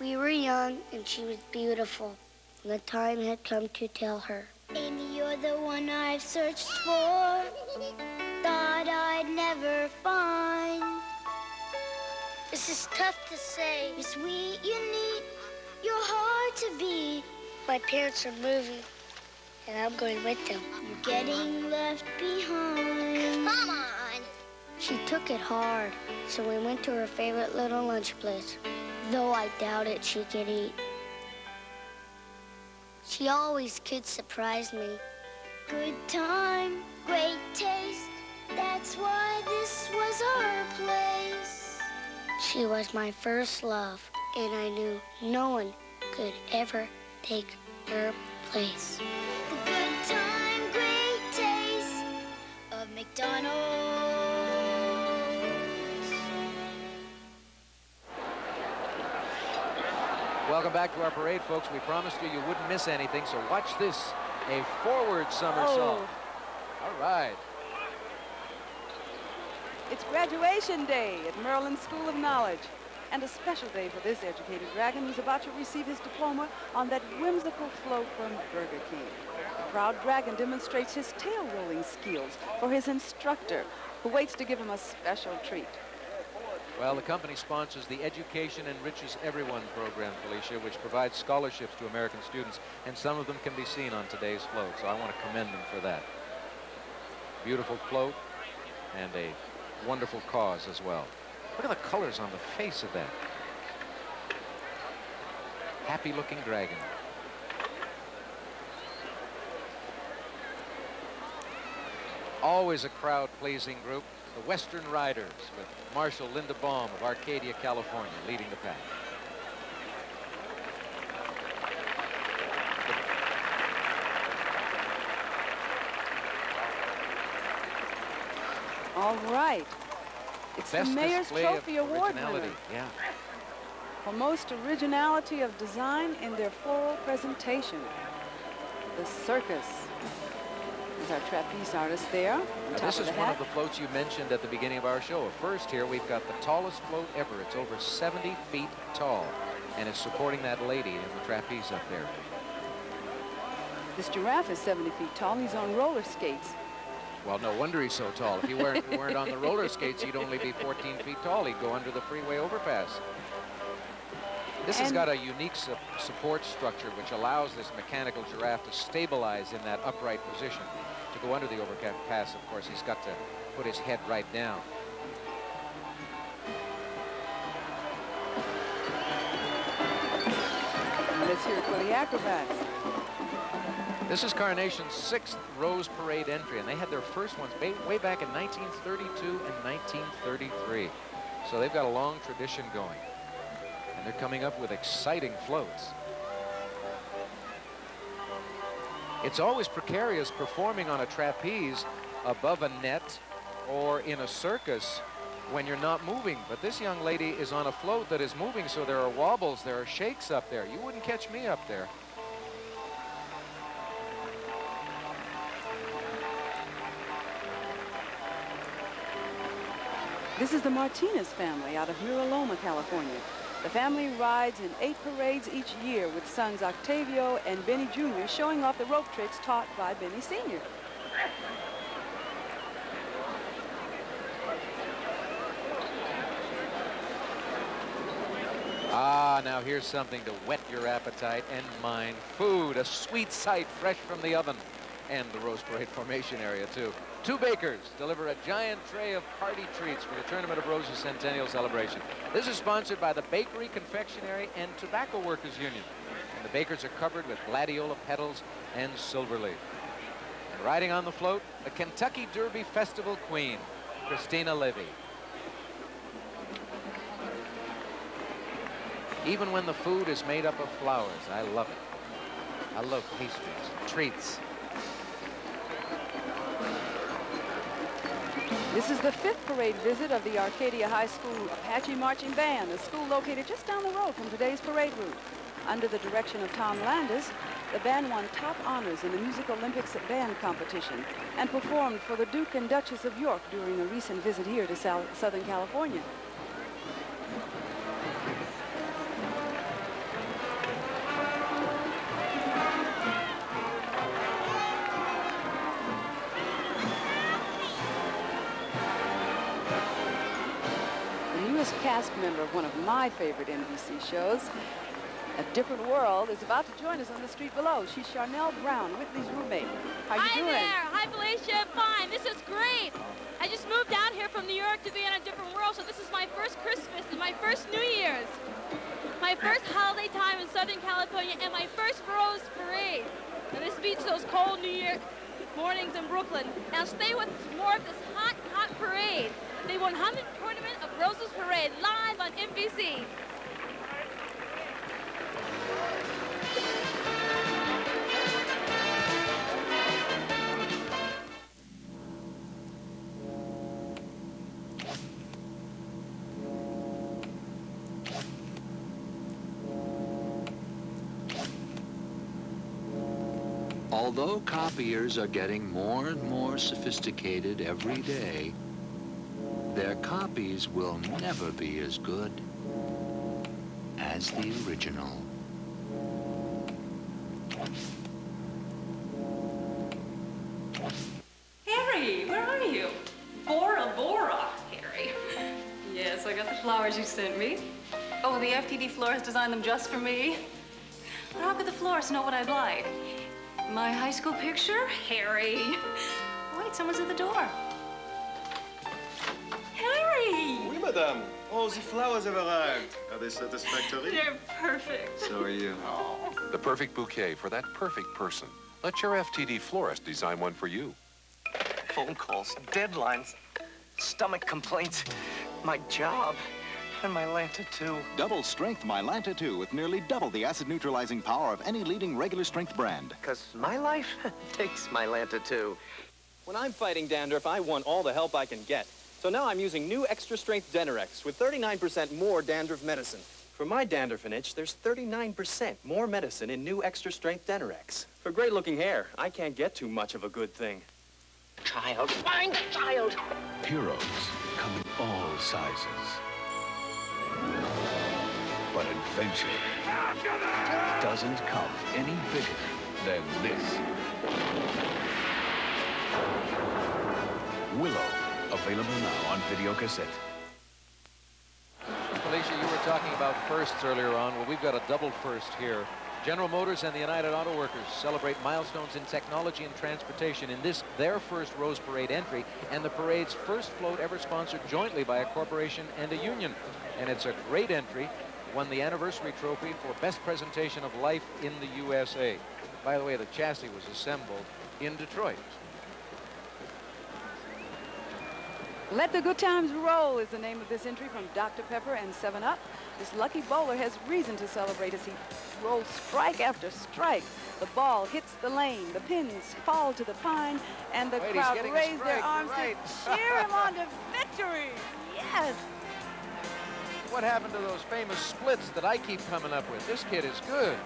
We were young and she was beautiful. And the time had come to tell her. Amy, you're the one I've searched for. Thought I'd never find. This is tough to say. You're sweet, you're neat, you're hard to beat. My parents are moving, and I'm going with them. You're getting left behind. Come on! She took it hard, so we went to her favorite little lunch place, though I doubted she could eat. She always could surprise me. Good time, great taste. That's why this was our place. She was my first love, and I knew no one could ever take her place. The good time, great taste of McDonald's.
Welcome back to our parade, folks. We promised you wouldn't miss anything, so watch this. A forward somersault. All right.
It's graduation day at Maryland School of Knowledge, and a special day for this educated dragon who's about to receive his diploma on that whimsical float from Burger King. The proud dragon demonstrates his tail-rolling skills for his instructor, who waits to give him a special treat.
Well, the company sponsors the Education Enriches Everyone program, Felicia, which provides scholarships to American students, and some of them can be seen on today's float, so I want to commend them for that. Beautiful float and a wonderful cause as well. Look at the colors on the face of that. Happy-looking dragon. Always a crowd-pleasing group. The Western Riders with Marshal Linda Baum of Arcadia, California, leading the pack.
All right. It's the
Best
Mayor's
display
Trophy
of
Award
originality.
winner.
Yeah.
for most originality of design in their floral presentation. The circus. There's our trapeze artist there.
Now, this is one of the floats you mentioned at the beginning of our show. First here, we've got the tallest float ever. It's over 70 feet tall, and it's supporting that lady in the trapeze up there.
This giraffe is 70 feet tall. He's on roller skates.
Well, no wonder he's so tall. If you weren't on the roller skates, he'd only be 14 feet tall. He'd go under the freeway overpass. This has got a unique support structure which allows this mechanical giraffe to stabilize in that upright position. To go under the overpass, of course, he's got to put his head right down.
Let's hear it for the acrobats.
This is Carnation's 6th Rose Parade entry, and they had their first ones way back in 1932 and 1933. So they've got a long tradition going. And they're coming up with exciting floats. It's always precarious performing on a trapeze above a net or in a circus when you're not moving. But this young lady is on a float that is moving, so there are wobbles, there are shakes up there. You wouldn't catch me up there.
This is the Martinez family out of Mira Loma, California. The family rides in 8 parades each year with sons Octavio and Benny Jr. showing off the rope tricks taught by Benny Sr.
Ah, now here's something to whet your appetite and mine. Food, a sweet sight fresh from the oven. And the Rose Parade formation area, too. 2 bakers deliver a giant tray of party treats for the Tournament of Roses Centennial Celebration. This is sponsored by the Bakery, Confectionery, and Tobacco Workers Union. And the bakers are covered with gladiola petals and silver leaf. And riding on the float, the Kentucky Derby Festival Queen, Christina Levy. Even when the food is made up of flowers, I love it. I love pastries, treats.
This is the 5th parade visit of the Arcadia High School Apache Marching Band, a school located just down the road from today's parade route. Under the direction of Tom Landis, the band won top honors in the Music Olympics band competition and performed for the Duke and Duchess of York during a recent visit here to Southern California. Cast member of one of my favorite NBC shows, A Different World, is about to join us on the street below. She's Charnel Brown, Whitley's roommate. How you doing?
Hi there. Hi, Felicia. Fine. This is great. I just moved out here from New York to be in A Different World, so this is my first Christmas and my first New Year's. My first holiday time in Southern California and my first Rose Parade. And this beats those cold New Year mornings in Brooklyn. Now stay with more of this hot, hot parade. The 100th Tournament of Roses Parade, live on NBC.
Although copiers are getting more and more sophisticated every day, their copies will never be as good as the original.
Harry, where are you? Bora Bora, Harry. Yes, I got the flowers you sent me. Oh, the FTD florist designed them just for me. But how could the florist know what I'd like? My high school picture? Harry. Wait, someone's at the door. Harry!
Oui, madame. Oh, the flowers have arrived. Are they satisfactory?
They're perfect.
So are you.
Oh. The perfect bouquet for that perfect person. Let your FTD florist design one for you.
Phone calls, deadlines, stomach complaints, my job, and my Lanta 2.
Double strength my Lanta 2 with nearly double the acid neutralizing power of any leading regular strength brand.
Because my life takes my Lanta 2.
When I'm fighting dandruff, I want all the help I can get. So now I'm using new extra strength Denorex with 39% more dandruff medicine. For my dandruff and itch, there's 39% more medicine in new extra-strength Denorex. For great-looking hair, I can't get too much of a good thing.
Child, find the child!
Heroes come in all sizes. But adventure doesn't come any bigger than this. Willow, available now on video cassette.
Felicia, you were talking about firsts earlier on. Well, we've got a double first here. General Motors and the United Auto Workers celebrate milestones in technology and transportation in this, their first Rose Parade entry, and the parade's first float ever sponsored jointly by a corporation and a union. And it's a great entry, won the anniversary trophy for best presentation of life in the USA. By the way, the chassis was assembled in Detroit.
Let the Good Times Roll is the name of this entry from Dr. Pepper and 7-Up. This lucky bowler has reason to celebrate as he rolls strike after strike. The ball hits the lane, the pins fall to the pine, and the crowd raise their arms to cheer him on to victory. Yes!
What happened to those famous splits that I keep coming up with? This kid is good.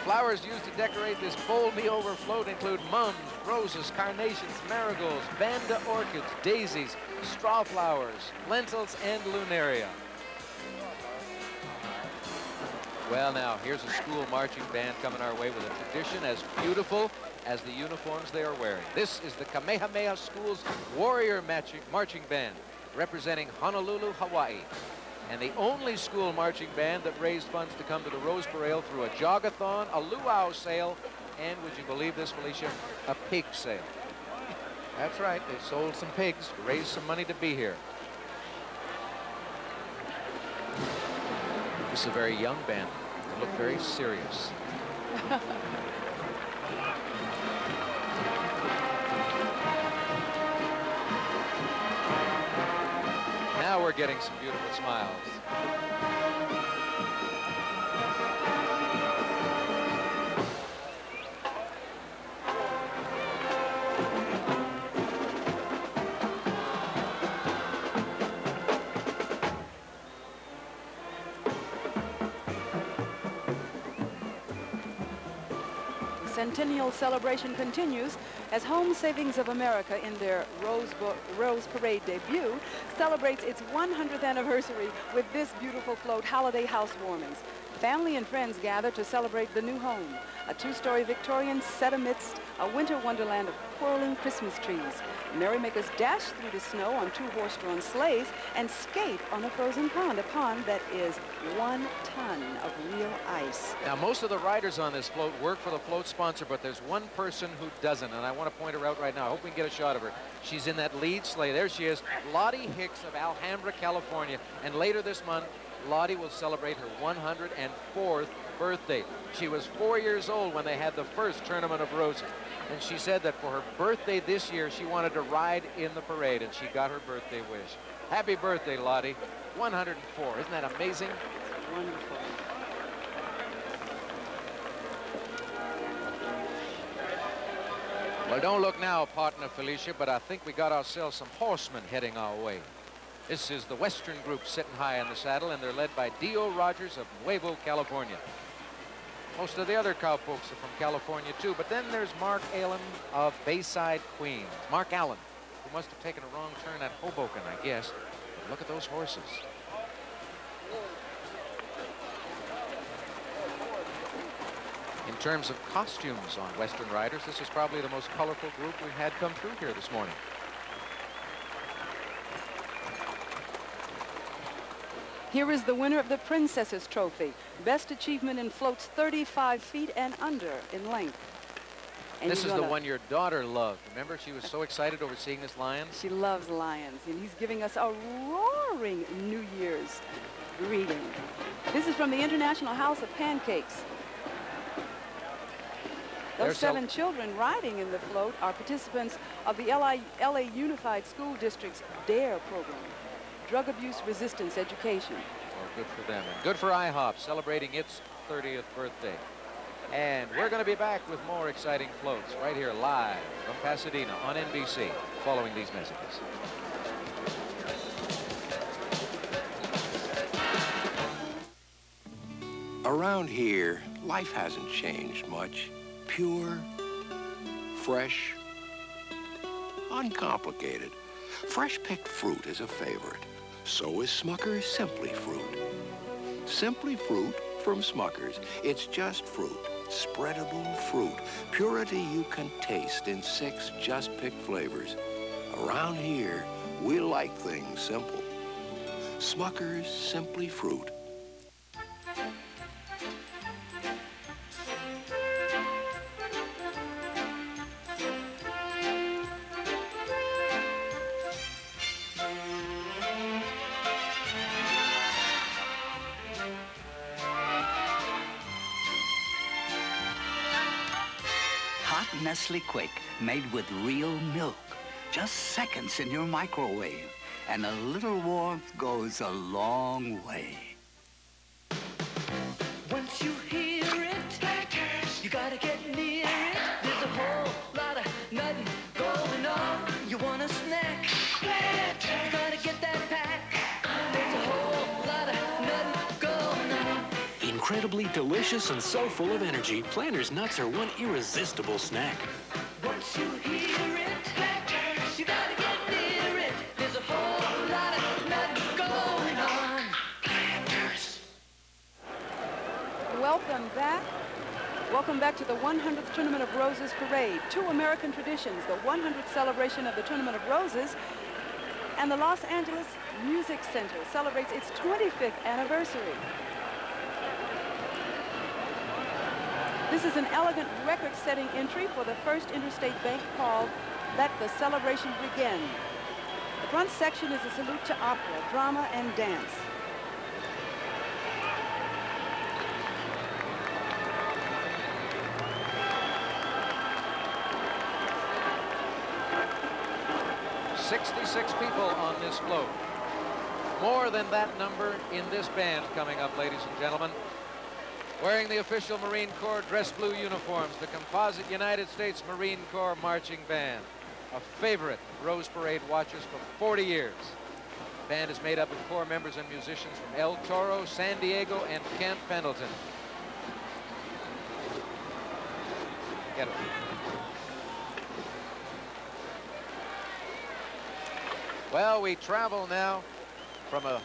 Flowers used to decorate this bowl me over float include mums, roses, carnations, marigolds, vanda orchids, daisies, straw flowers, lentils, and lunaria. Well, now, here's a school marching band coming our way with a tradition as beautiful as the uniforms they are wearing. This is the Kamehameha School's Warrior Marching Band, representing Honolulu, Hawaii, and the only school marching band that raised funds to come to the Rose Parade through a jogathon, a luau sale, and, would you believe this, Felicia, a pig sale. That's right, they sold some pigs to raise some money to be here. This is a very young band. They look very serious. Now we're getting some beautiful smiles.
Centennial celebration continues as Home Savings of America, in their Rose Parade debut, celebrates its 100th anniversary with this beautiful float, Holiday Housewarmings. Family and friends gather to celebrate the new home, a two-story Victorian set amidst a winter wonderland of whirling Christmas trees. Merrymakers dash through the snow on two horse-drawn sleighs and skate on a frozen pond, a pond that is 1 ton of real ice.
Now, most of the riders on this float work for the float sponsor, but there's one person who doesn't, and I want to point her out right now. I hope we can get a shot of her. She's in that lead sleigh. There she is, Lottie Hicks of Alhambra, California. And later this month, Lottie will celebrate her 104th birthday. She was 4 years old when they had the first Tournament of Roses. And she said that for her birthday this year, she wanted to ride in the parade, and she got her birthday wish. Happy birthday, Lottie. 104. Isn't that amazing?
Wonderful.
Well, don't look now, partner Felicia, but I think we got ourselves some horsemen heading our way. This is the Western group sitting high in the saddle, and they're led by Dio Rogers of Nuevo, California. Most of the other cowpokes are from California, too, but then there's Mark Allen of Bayside, Queens. Mark Allen, who must have taken a wrong turn at Hoboken, I guess. But look at those horses. In terms of costumes on Western riders, this is probably the most colorful group we've had come through here this morning.
Here is the winner of the Princess's Trophy. Best achievement in floats 35 feet and under in length. And
this is the one your daughter loved. Remember, she was so excited over seeing this lion?
She loves lions, and he's giving us a roaring New Year's greeting. This is from the International House of Pancakes. Those 7 children riding in the float are participants of the LA Unified School District's DARE program, Drug Abuse Resistance Education.
Well, good for them, and good for IHOP, celebrating its 30th birthday. And we're going to be back with more exciting floats right here live from Pasadena on NBC following these messages.
Around here, life hasn't changed much. Pure, fresh, uncomplicated. Fresh-picked fruit is a favorite. So is Smucker's Simply Fruit. Simply Fruit from Smucker's. It's just fruit. Spreadable fruit. Purity you can taste in 6 just-picked flavors. Around here, we like things simple. Smucker's Simply Fruit.
Hot Nestle Quick, made with real milk. Just seconds in your microwave. And a little warmth goes a long way.
Once you hear it, you gotta get near it. There's a whole lot of nothing going on. You want a snack? You gotta get that pack. There's a whole lot of nothing going on.
Incredibly delicious and so full of energy, Planters nuts are one irresistible snack.
Once you hear it, you gotta get near it. There's a whole lot of nothing going on. Planters.
Welcome back. Welcome back to the 100th Tournament of Roses Parade. 2 American traditions, the 100th celebration of the Tournament of Roses, and the Los Angeles Music Center celebrates its 25th anniversary. This is an elegant record-setting entry for the First Interstate Bank called Let the Celebration Begin. The front section is a salute to opera, drama, and dance.
"66 people on this float. More than that number in this band coming up, ladies and gentlemen. Wearing the official Marine Corps dress blue uniforms, the composite United States Marine Corps Marching Band, a favorite of Rose Parade watchers for 40 years. The band is made up of Corps members and musicians from El Toro, San Diego, and Camp Pendleton. Get it. Well, we travel now from a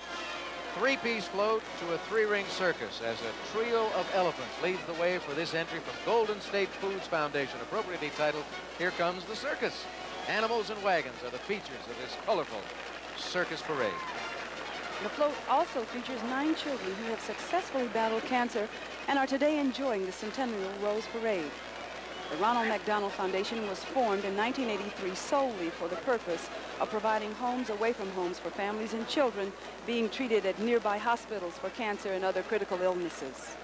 3-piece float to a 3-ring circus as a trio of elephants leads the way for this entry from Golden State Foods Foundation, appropriately titled, Here Comes the Circus. Animals and wagons are the features of this colorful circus parade.
The float also features 9 children who have successfully battled cancer and are today enjoying the Centennial Rose Parade. The Ronald McDonald Foundation was formed in 1983 solely for the purpose of providing homes away from homes for families and children being treated at nearby hospitals for cancer and other critical illnesses.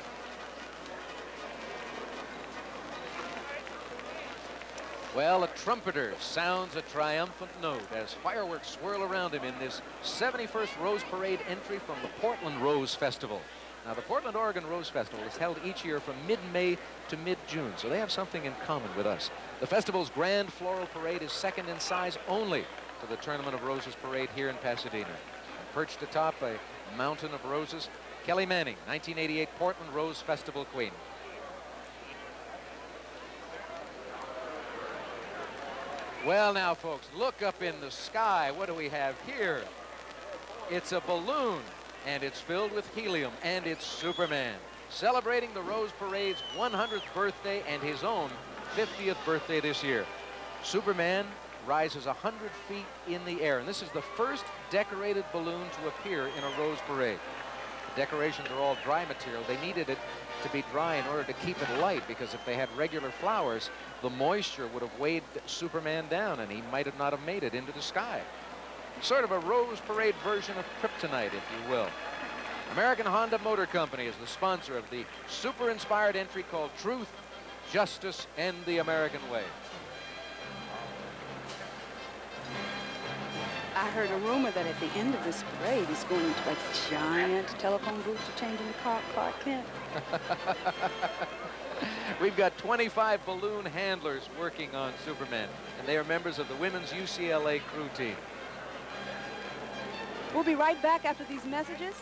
Well, a trumpeter sounds a triumphant note as fireworks swirl around him in this 71st Rose Parade entry from the Portland Rose Festival. Now, the Portland, Oregon Rose Festival is held each year from mid-May to mid-June, so they have something in common with us. The festival's grand floral parade is second in size only to the Tournament of Roses parade here in Pasadena. And perched atop a mountain of roses, Kelly Manning, 1988 Portland Rose Festival Queen. Well, now, folks, look up in the sky. What do we have here? It's a balloon, and it's filled with helium, and it's Superman, celebrating the Rose Parade's 100th birthday and his own 50th birthday this year. Superman rises 100 feet in the air, and this is the first decorated balloon to appear in a Rose Parade. The decorations are all dry material. They needed it to be dry in order to keep it light, because if they had regular flowers, the moisture would have weighed Superman down, and he might have not have made it into the sky. Sort of a Rose Parade version of Kryptonite, if you will. American Honda Motor Company is the sponsor of the super-inspired entry called Truth, Justice, and the American Way.
I heard a rumor that at the end of this parade, he's going into a giant telephone booth to change into Clark Kent.
We've got 25 balloon handlers working on Superman, and they are members of the women's UCLA crew team.
We'll be right back after these messages.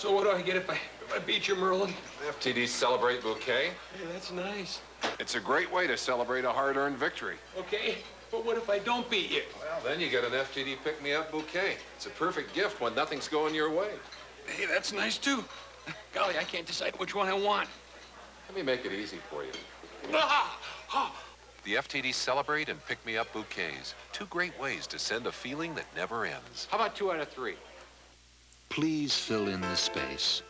So what do I get if I beat you, Merlin?
FTD Celebrate Bouquet.
Hey, that's nice.
It's a great way to celebrate a hard-earned victory.
Okay, but what if I don't beat you?
Well, then you get an FTD Pick-Me-Up Bouquet. It's a perfect gift when nothing's going your way.
Hey, that's nice, too. Golly, I can't decide which one I want.
Let me make it easy for you. The FTD Celebrate and Pick-Me-Up Bouquets. 2 great ways to send a feeling that never ends.
How about 2 out of 3?
Please fill in the space.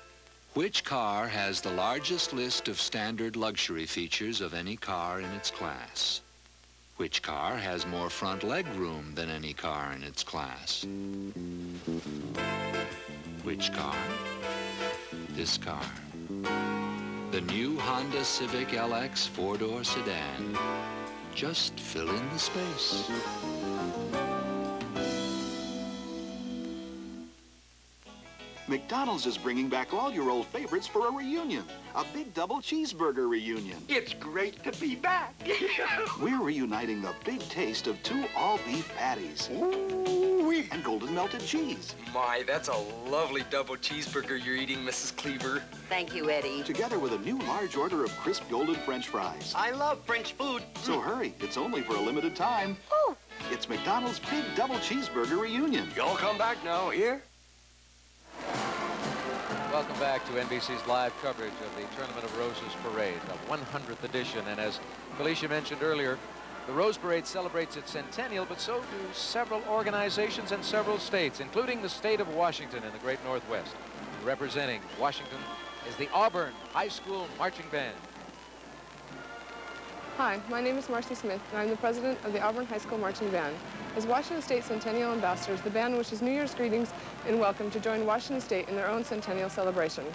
Which car has the largest list of standard luxury features of any car in its class? Which car has more front leg room than any car in its class? Which car? This car. The new Honda Civic LX 4-door sedan. Just fill in the space.
McDonald's is bringing back all your old favorites for a reunion. A big double cheeseburger reunion.
It's great to be back.
We're reuniting the big taste of 2 all-beef patties.
Ooh-wee.
And golden melted cheese.
My, that's a lovely double cheeseburger you're eating, Mrs. Cleaver.
Thank you, Eddie.
Together with a new large order of crisp golden French fries.
I love French food.
So hurry, it's only for a limited time.
Oh.
It's McDonald's Big Double Cheeseburger Reunion.
Y'all come back now, here?
Welcome back to NBC's live coverage of the Tournament of Roses Parade, the 100th edition. And as Felicia mentioned earlier, the Rose Parade celebrates its centennial, but so do several organizations and several states, including the state of Washington in the great Northwest. Representing Washington is the Auburn High School Marching Band.
Hi, my name is Marcy Smith, and I'm the president of the Auburn High School Marching Band. As Washington State Centennial Ambassadors, the band wishes New Year's greetings and welcome to join Washington State in their own centennial celebration.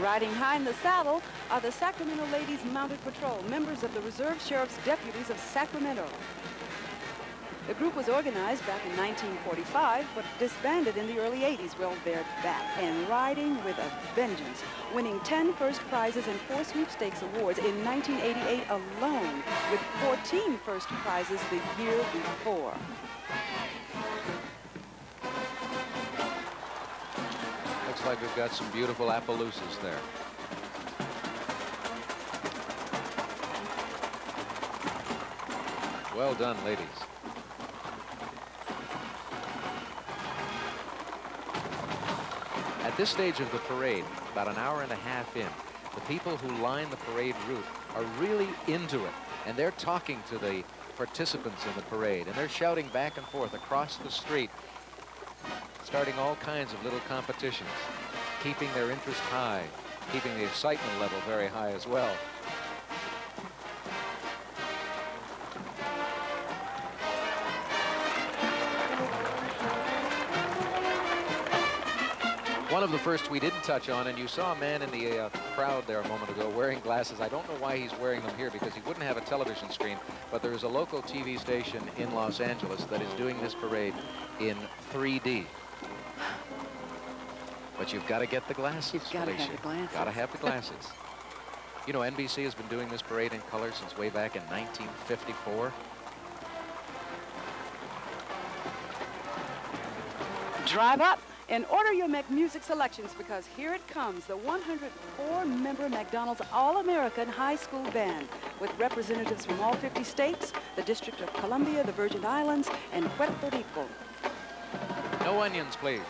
Riding high in the saddle are the Sacramento Ladies Mounted Patrol, members of the Reserve Sheriff's Deputies of Sacramento. The group was organized back in 1945, but disbanded in the early 80s. Well, they're back and riding with a vengeance, winning 10 first prizes and 4 sweepstakes awards in 1988 alone, with 14 first prizes the year before.
Looks like we've got some beautiful Appaloosas there. Well done, ladies. At this stage of the parade, about an hour and a half in, the people who line the parade route are really into it, and they're talking to the participants in the parade, and they're shouting back and forth across the street, starting all kinds of little competitions, keeping their interest high, keeping the excitement level very high as well. One of the first we didn't touch on, and you saw a man in the crowd there a moment ago wearing glasses. I don't know why he's wearing them here, because he wouldn't have a television screen, but there is a local TV station in Los Angeles that is doing this parade in 3D. But you've got to get the glasses.
You've got to have the glasses.
Got to have the glasses. You know, NBC has been doing this parade in color since way back in 1954.
Drive up And order your music selections, because here it comes, the 104-member McDonald's All-American High School Band with representatives from all 50 states, the District of Columbia, the Virgin Islands, and Puerto Rico.
No onions, please.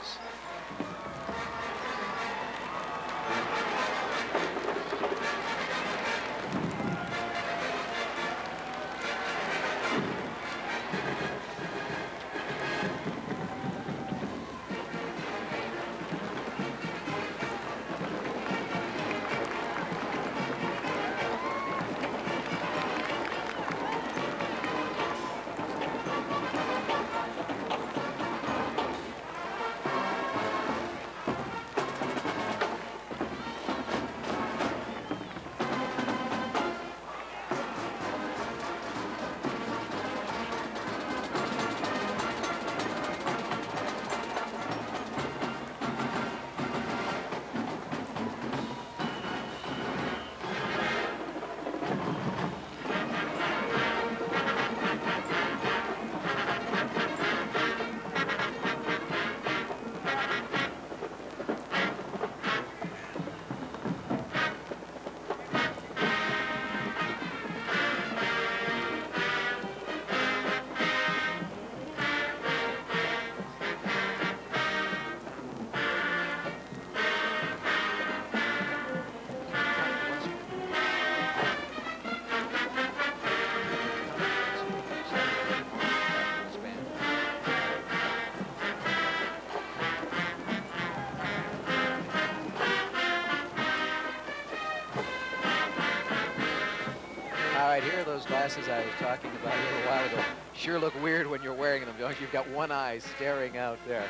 All right, here are those glasses I was talking about a little while ago. Sure look weird when you're wearing them, don't you? You've got one eye staring out there.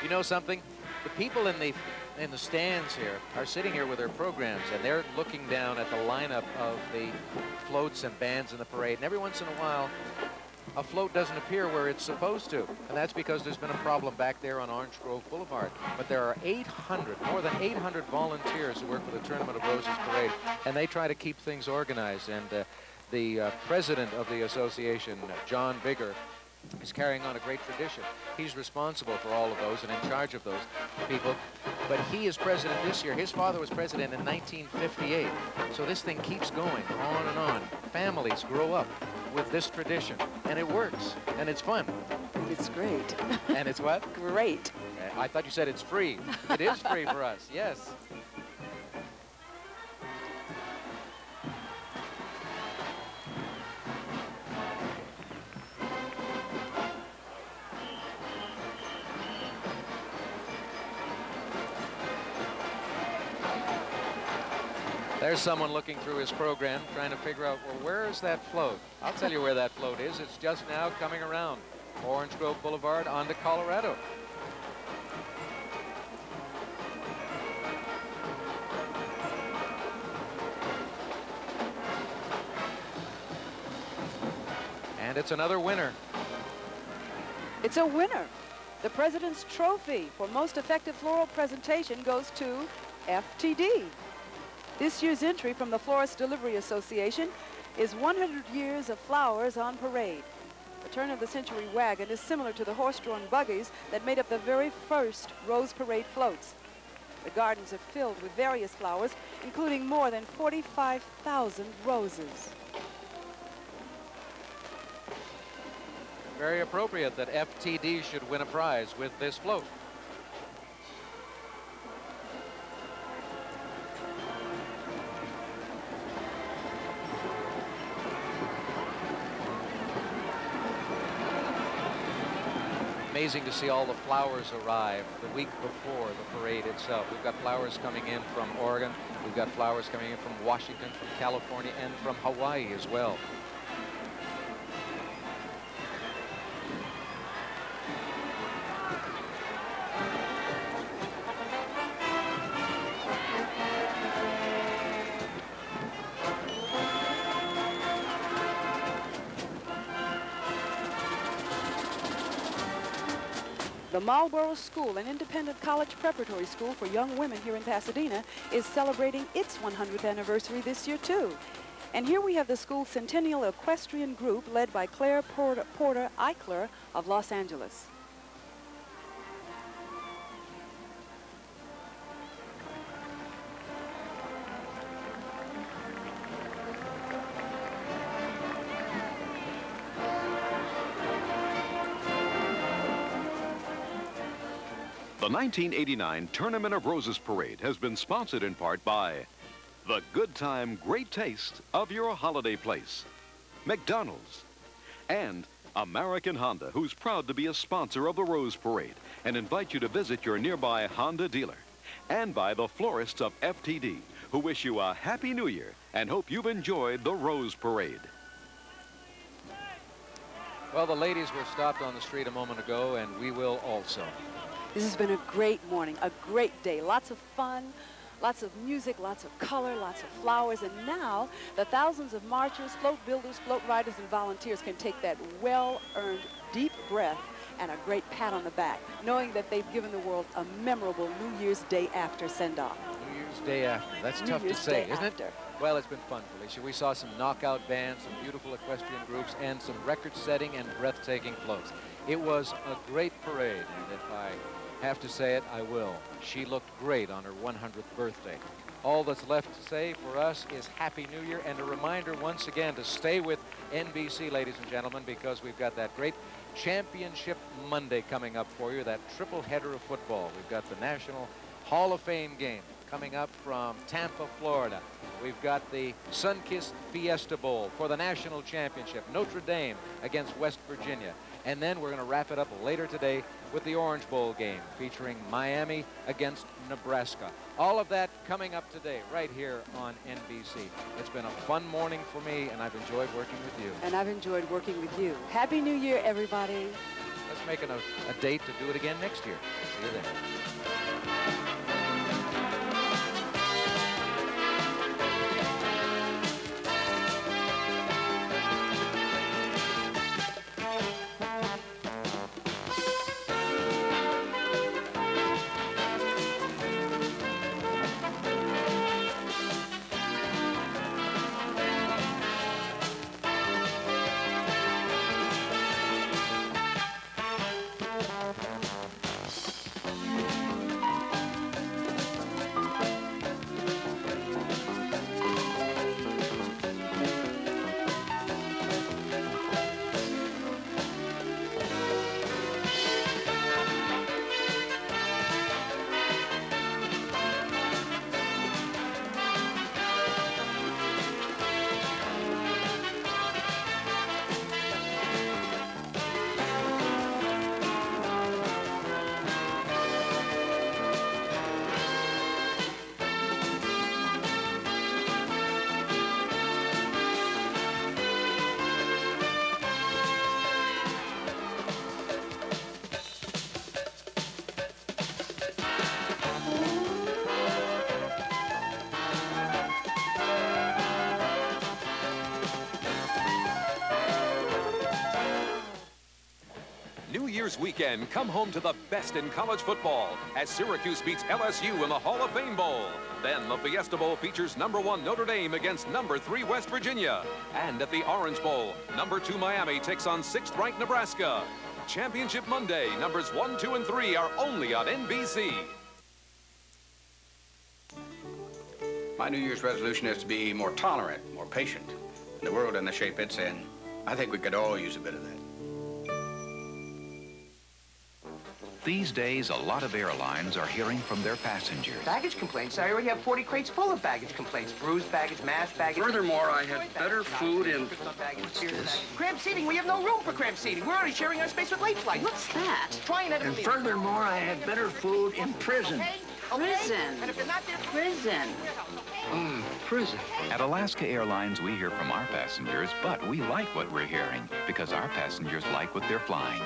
You know something? The people in the stands here are sitting here with their programs, and they're looking down at the lineup of the floats and bands in the parade. And every once in a while, a float doesn't appear where it's supposed to, and that's because there's been a problem back there on Orange Grove Boulevard. But there are more than 800 volunteers who work for the Tournament of Roses Parade, and they try to keep things organized. And the president of the association, John Bigger, is carrying on a great tradition. He's responsible for all of those and in charge of those people. But he is president this year. His father was president in 1958. So this thing keeps going on and on. Families grow up with this tradition, and it works, and it's fun.
It's great.
And it's what?
Great.
I thought you said it's free. It is free for us, yes. There's someone looking through his program, trying to figure out, well, where is that float? I'll tell you where that float is. It's just now coming around Orange Grove Boulevard onto Colorado. And it's another winner.
It's a winner. The President's Trophy for Most Effective Floral Presentation goes to FTD. This year's entry from the Florist Delivery Association is 100 Years of Flowers on Parade. The turn-of-the-century wagon is similar to the horse-drawn buggies that made up the very first Rose Parade floats. The gardens are filled with various flowers, including more than 45,000 roses.
Very appropriate that FTD should win a prize with this float. Amazing to see all the flowers arrive the week before the parade itself. We've got flowers coming in from Oregon. We've got flowers coming in from Washington, from California, and from Hawaii as well.
The Marlboro School, an independent college preparatory school for young women here in Pasadena, is celebrating its 100th anniversary this year, too. And here we have the school's Centennial Equestrian Group led by Claire Porter Eichler of Los Angeles.
The 1989 Tournament of Roses Parade has been sponsored in part by the good time, great taste of your holiday place, McDonald's, and American Honda, who's proud to be a sponsor of the Rose Parade and invite you to visit your nearby Honda dealer, and by the florists of FTD, who wish you a Happy New Year and hope you've enjoyed the Rose Parade.
Well, the ladies were stopped on the street a moment ago, and we will also.
This has been a great morning, a great day. Lots of fun, lots of music, lots of color, lots of flowers. And now the thousands of marchers, float builders, float riders, and volunteers can take that well-earned deep breath and a great pat on the back, knowing that they've given the world a memorable New Year's Day after send-off.
New Year's Day after. That's tough to say, isn't it? Well, it's been fun, Felicia. We saw some knockout bands, some beautiful equestrian groups, and some record-setting and breathtaking floats. It was a great parade, and if I have to say it, I will. She looked great on her 100th birthday. All that's left to say for us is Happy New Year, and a reminder once again to stay with NBC, ladies and gentlemen, because we've got that great Championship Monday coming up for you, that triple header of football. We've got the National Hall of Fame game coming up from Tampa, Florida. We've got the Sunkist Fiesta Bowl for the National Championship, Notre Dame against West Virginia. And then we're going to wrap it up later today with the Orange Bowl game featuring Miami against Nebraska. All of that coming up today right here on NBC. It's been a fun morning for me, and I've enjoyed working with you.
And I've enjoyed working with you. Happy New Year, everybody.
Let's make it a date to do it again next year. See you then.
Weekend, come home to the best in college football as Syracuse beats LSU in the Hall of Fame Bowl. Then the Fiesta Bowl features #1 Notre Dame against #3 West Virginia. And at the Orange Bowl, #2 Miami takes on 6th-ranked Nebraska. Championship Monday, numbers 1, 2, and 3 are only on NBC.
My New Year's resolution is to be more tolerant, more patient. In the world in the shape it's in, I think we could all use a bit of that.
These days, a lot of airlines are hearing from their passengers.
Baggage complaints? I already have 40 crates full of baggage complaints. Bruised baggage, mashed baggage. Furthermore, I had better food and...
What's this?
Cramped seating. We have no room for cramped seating. We're already sharing our space with late flights. What's that? Trying it.
And furthermore, I had better food in prison.
Prison. And if you're not there...
Prison.
Prison. At Alaska Airlines, we hear from our passengers, but we like what we're hearing because our passengers like what they're flying.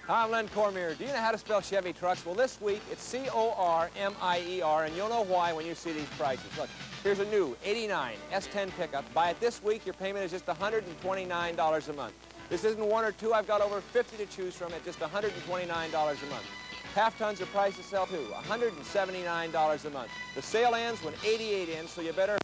Hi, I'm Len Cormier. Do you know how to spell Chevy trucks? Well, this week, it's C-O-R-M-I-E-R, and you'll know why when you see these prices. Look, here's a new 89 S10 pickup. Buy it this week, your payment is just $129 a month. This isn't one or two. I've got over 50 to choose from at just $129 a month. Half tons are priced to sell too, $179 a month. The sale ends when 88 ends, so you better